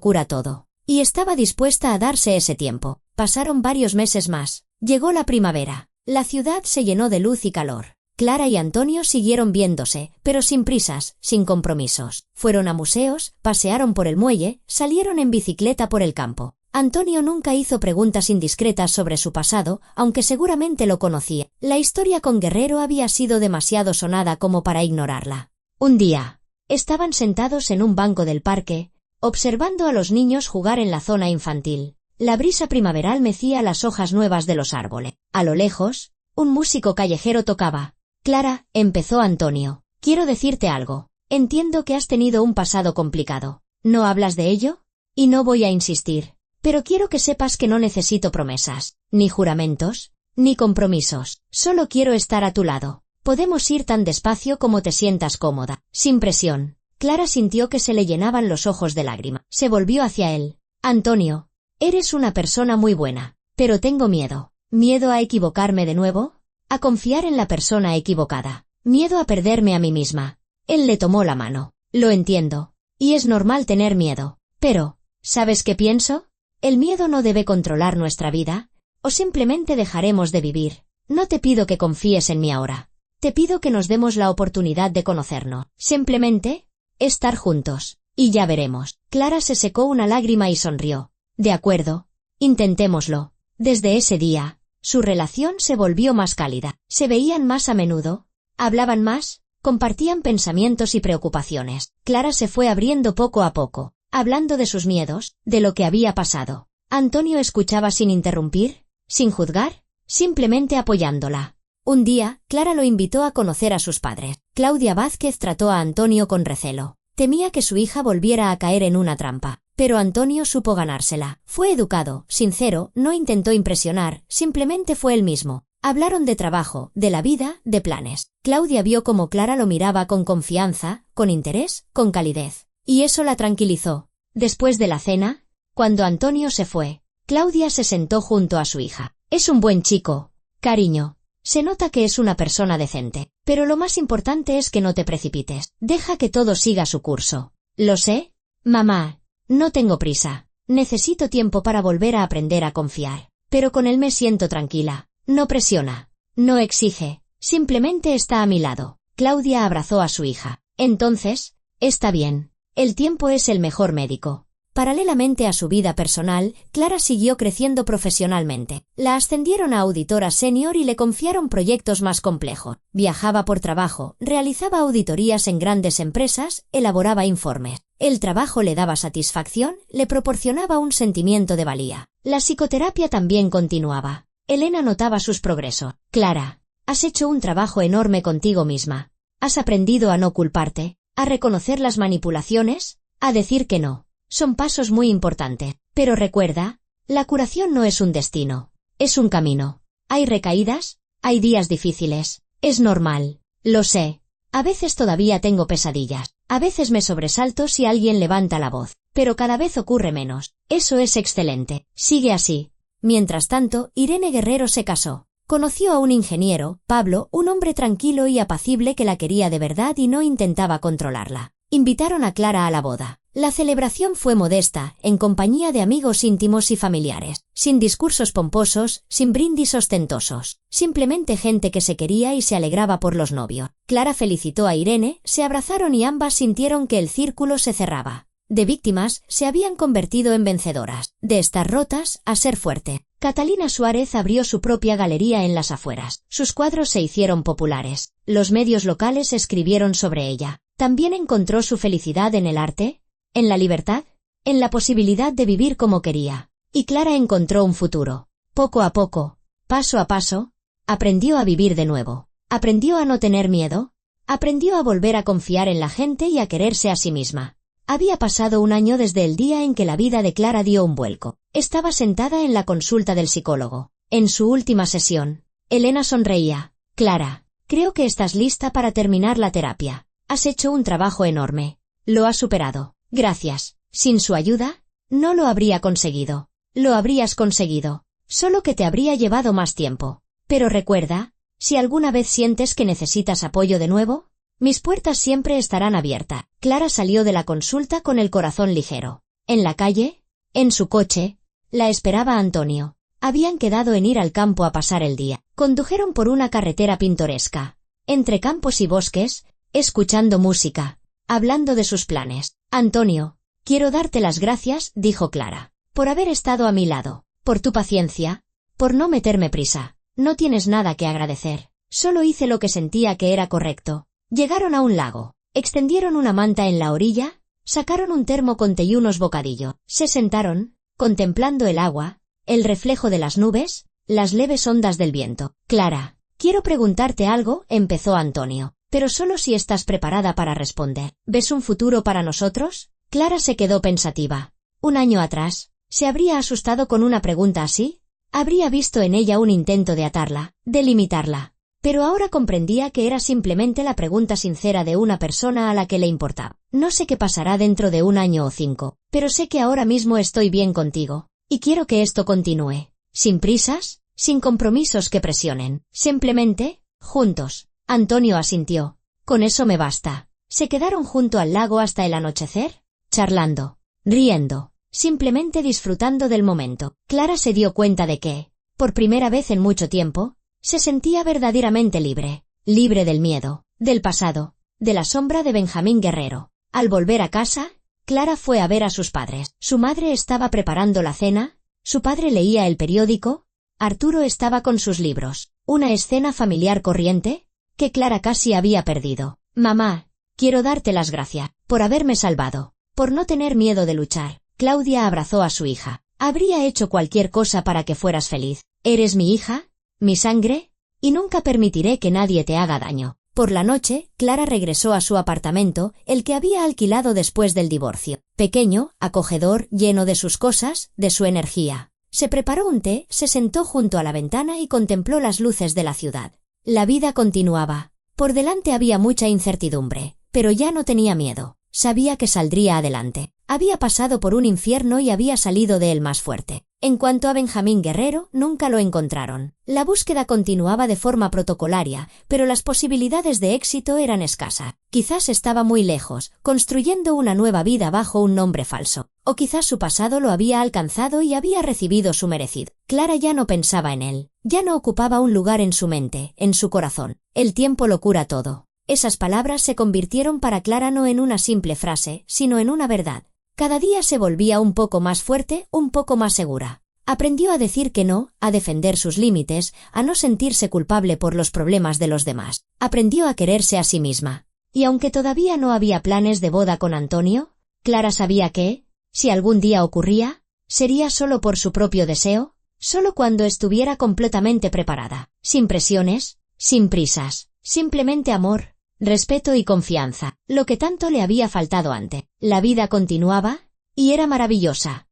cura todo. Y estaba dispuesta a darse ese tiempo. Pasaron varios meses más. Llegó la primavera. La ciudad se llenó de luz y calor. Clara y Antonio siguieron viéndose, pero sin prisas, sin compromisos. Fueron a museos, pasearon por el muelle, salieron en bicicleta por el campo. Antonio nunca hizo preguntas indiscretas sobre su pasado, aunque seguramente lo conocía. La historia con Guerrero había sido demasiado sonada como para ignorarla. Un día, estaban sentados en un banco del parque, observando a los niños jugar en la zona infantil. La brisa primaveral mecía las hojas nuevas de los árboles. A lo lejos, un músico callejero tocaba. Clara, empezó Antonio, quiero decirte algo. Entiendo que has tenido un pasado complicado. ¿No hablas de ello? Y no voy a insistir. Pero quiero que sepas que no necesito promesas, ni juramentos, ni compromisos. Solo quiero estar a tu lado. Podemos ir tan despacio como te sientas cómoda, sin presión. Clara sintió que se le llenaban los ojos de lágrimas. Se volvió hacia él. Antonio, eres una persona muy buena, pero tengo miedo. ¿Miedo a equivocarme de nuevo? A confiar en la persona equivocada. Miedo a perderme a mí misma. Él le tomó la mano. Lo entiendo. Y es normal tener miedo. Pero, ¿sabes qué pienso? El miedo no debe controlar nuestra vida, o simplemente dejaremos de vivir. No te pido que confíes en mí ahora. Te pido que nos demos la oportunidad de conocernos. Simplemente, estar juntos. Y ya veremos. Clara se secó una lágrima y sonrió. De acuerdo. Intentémoslo. Desde ese día, su relación se volvió más cálida. Se veían más a menudo, hablaban más, compartían pensamientos y preocupaciones. Clara se fue abriendo poco a poco, hablando de sus miedos, de lo que había pasado. Antonio escuchaba sin interrumpir, sin juzgar, simplemente apoyándola. Un día, Clara lo invitó a conocer a sus padres. Claudia Vázquez trató a Antonio con recelo. Temía que su hija volviera a caer en una trampa. Pero Antonio supo ganársela. Fue educado, sincero, no intentó impresionar, simplemente fue él mismo. Hablaron de trabajo, de la vida, de planes. Claudia vio cómo Clara lo miraba con confianza, con interés, con calidez. Y eso la tranquilizó. Después de la cena, cuando Antonio se fue, Claudia se sentó junto a su hija. Es un buen chico, cariño. Se nota que es una persona decente. Pero lo más importante es que no te precipites. Deja que todo siga su curso. ¿Lo sé? Mamá. No tengo prisa. Necesito tiempo para volver a aprender a confiar. Pero con él me siento tranquila. No presiona. No exige. Simplemente está a mi lado. Claudia abrazó a su hija. Entonces, está bien. El tiempo es el mejor médico. Paralelamente a su vida personal, Clara siguió creciendo profesionalmente. La ascendieron a auditora senior y le confiaron proyectos más complejos. Viajaba por trabajo, realizaba auditorías en grandes empresas, elaboraba informes. El trabajo le daba satisfacción, le proporcionaba un sentimiento de valía. La psicoterapia también continuaba. Elena notaba sus progresos. Clara, Has hecho un trabajo enorme contigo misma. Has aprendido a no culparte, a reconocer las manipulaciones, a decir que no. Son pasos muy importantes. Pero recuerda, la curación no es un destino. Es un camino. Hay recaídas, hay días difíciles. Es normal. Lo sé. A veces todavía tengo pesadillas. A veces me sobresalto si alguien levanta la voz. Pero cada vez ocurre menos. Eso es excelente. Sigue así. Mientras tanto, Irene Guerrero se casó. Conoció a un ingeniero, Pablo, un hombre tranquilo y apacible que la quería de verdad y no intentaba controlarla. Invitaron a Clara a la boda. La celebración fue modesta, en compañía de amigos íntimos y familiares, sin discursos pomposos, sin brindis ostentosos, simplemente gente que se quería y se alegraba por los novios. Clara felicitó a Irene, se abrazaron y ambas sintieron que el círculo se cerraba. De víctimas, se habían convertido en vencedoras, de estar rotas a ser fuerte. Catalina Suárez abrió su propia galería en las afueras. Sus cuadros se hicieron populares. Los medios locales escribieron sobre ella. También encontró su felicidad en el arte, en la libertad, en la posibilidad de vivir como quería. Y Clara encontró un futuro. Poco a poco, paso a paso, aprendió a vivir de nuevo. Aprendió a no tener miedo. Aprendió a volver a confiar en la gente y a quererse a sí misma. Había pasado un año desde el día en que la vida de Clara dio un vuelco. Estaba sentada en la consulta del psicólogo. En su última sesión, Elena sonreía. Clara, creo que estás lista para terminar la terapia. Has hecho un trabajo enorme. Lo has superado. Gracias. Sin su ayuda, no lo habría conseguido. Lo habrías conseguido. Solo que te habría llevado más tiempo. Pero recuerda, si alguna vez sientes que necesitas apoyo de nuevo, mis puertas siempre estarán abiertas. Clara salió de la consulta con el corazón ligero. En la calle, en su coche, la esperaba Antonio. Habían quedado en ir al campo a pasar el día. Condujeron por una carretera pintoresca, entre campos y bosques, escuchando música, hablando de sus planes. Antonio, quiero darte las gracias, dijo Clara, por haber estado a mi lado, por tu paciencia, por no meterme prisa. No tienes nada que agradecer. Solo hice lo que sentía que era correcto. Llegaron a un lago, extendieron una manta en la orilla, sacaron un termo con té y unos bocadillos, se sentaron, contemplando el agua, el reflejo de las nubes, las leves ondas del viento. Clara, quiero preguntarte algo, empezó Antonio, pero solo si estás preparada para responder. ¿Ves un futuro para nosotros? Clara se quedó pensativa. Un año atrás, ¿se habría asustado con una pregunta así? Habría visto en ella un intento de atarla, de limitarla. Pero ahora comprendía que era simplemente la pregunta sincera de una persona a la que le importaba. No sé qué pasará dentro de 1 año o 5, pero sé que ahora mismo estoy bien contigo. Y quiero que esto continúe. Sin prisas, sin compromisos que presionen. Simplemente, juntos. Antonio asintió. Con eso me basta. Se quedaron junto al lago hasta el anochecer, charlando, riendo, simplemente disfrutando del momento. Clara se dio cuenta de que, por primera vez en mucho tiempo, se sentía verdaderamente libre, libre del miedo, del pasado, de la sombra de Benjamín Guerrero. Al volver a casa, Clara fue a ver a sus padres. Su madre estaba preparando la cena, su padre leía el periódico, Arturo estaba con sus libros. Una escena familiar corriente, que Clara casi había perdido. Mamá, quiero darte las gracias, por haberme salvado, por no tener miedo de luchar. Claudia abrazó a su hija. Habría hecho cualquier cosa para que fueras feliz. Eres mi hija, mi sangre, y nunca permitiré que nadie te haga daño. Por la noche, Clara regresó a su apartamento, el que había alquilado después del divorcio. Pequeño, acogedor, lleno de sus cosas, de su energía. Se preparó un té, se sentó junto a la ventana y contempló las luces de la ciudad. La vida continuaba. Por delante había mucha incertidumbre, pero ya no tenía miedo. Sabía que saldría adelante. Había pasado por un infierno y había salido de él más fuerte. En cuanto a Benjamín Guerrero, nunca lo encontraron. La búsqueda continuaba de forma protocolaria, pero las posibilidades de éxito eran escasas. Quizás estaba muy lejos, construyendo una nueva vida bajo un nombre falso. O quizás su pasado lo había alcanzado y había recibido su merecido. Clara ya no pensaba en él. Ya no ocupaba un lugar en su mente, en su corazón. El tiempo lo cura todo. Esas palabras se convirtieron para Clara no en una simple frase, sino en una verdad. Cada día se volvía un poco más fuerte, un poco más segura. Aprendió a decir que no, a defender sus límites, a no sentirse culpable por los problemas de los demás. Aprendió a quererse a sí misma. Y aunque todavía no había planes de boda con Antonio, Clara sabía que, si algún día ocurría, sería solo por su propio deseo, solo cuando estuviera completamente preparada, sin presiones, sin prisas, simplemente amor, respeto y confianza, lo que tanto le había faltado antes. La vida continuaba, y era maravillosa.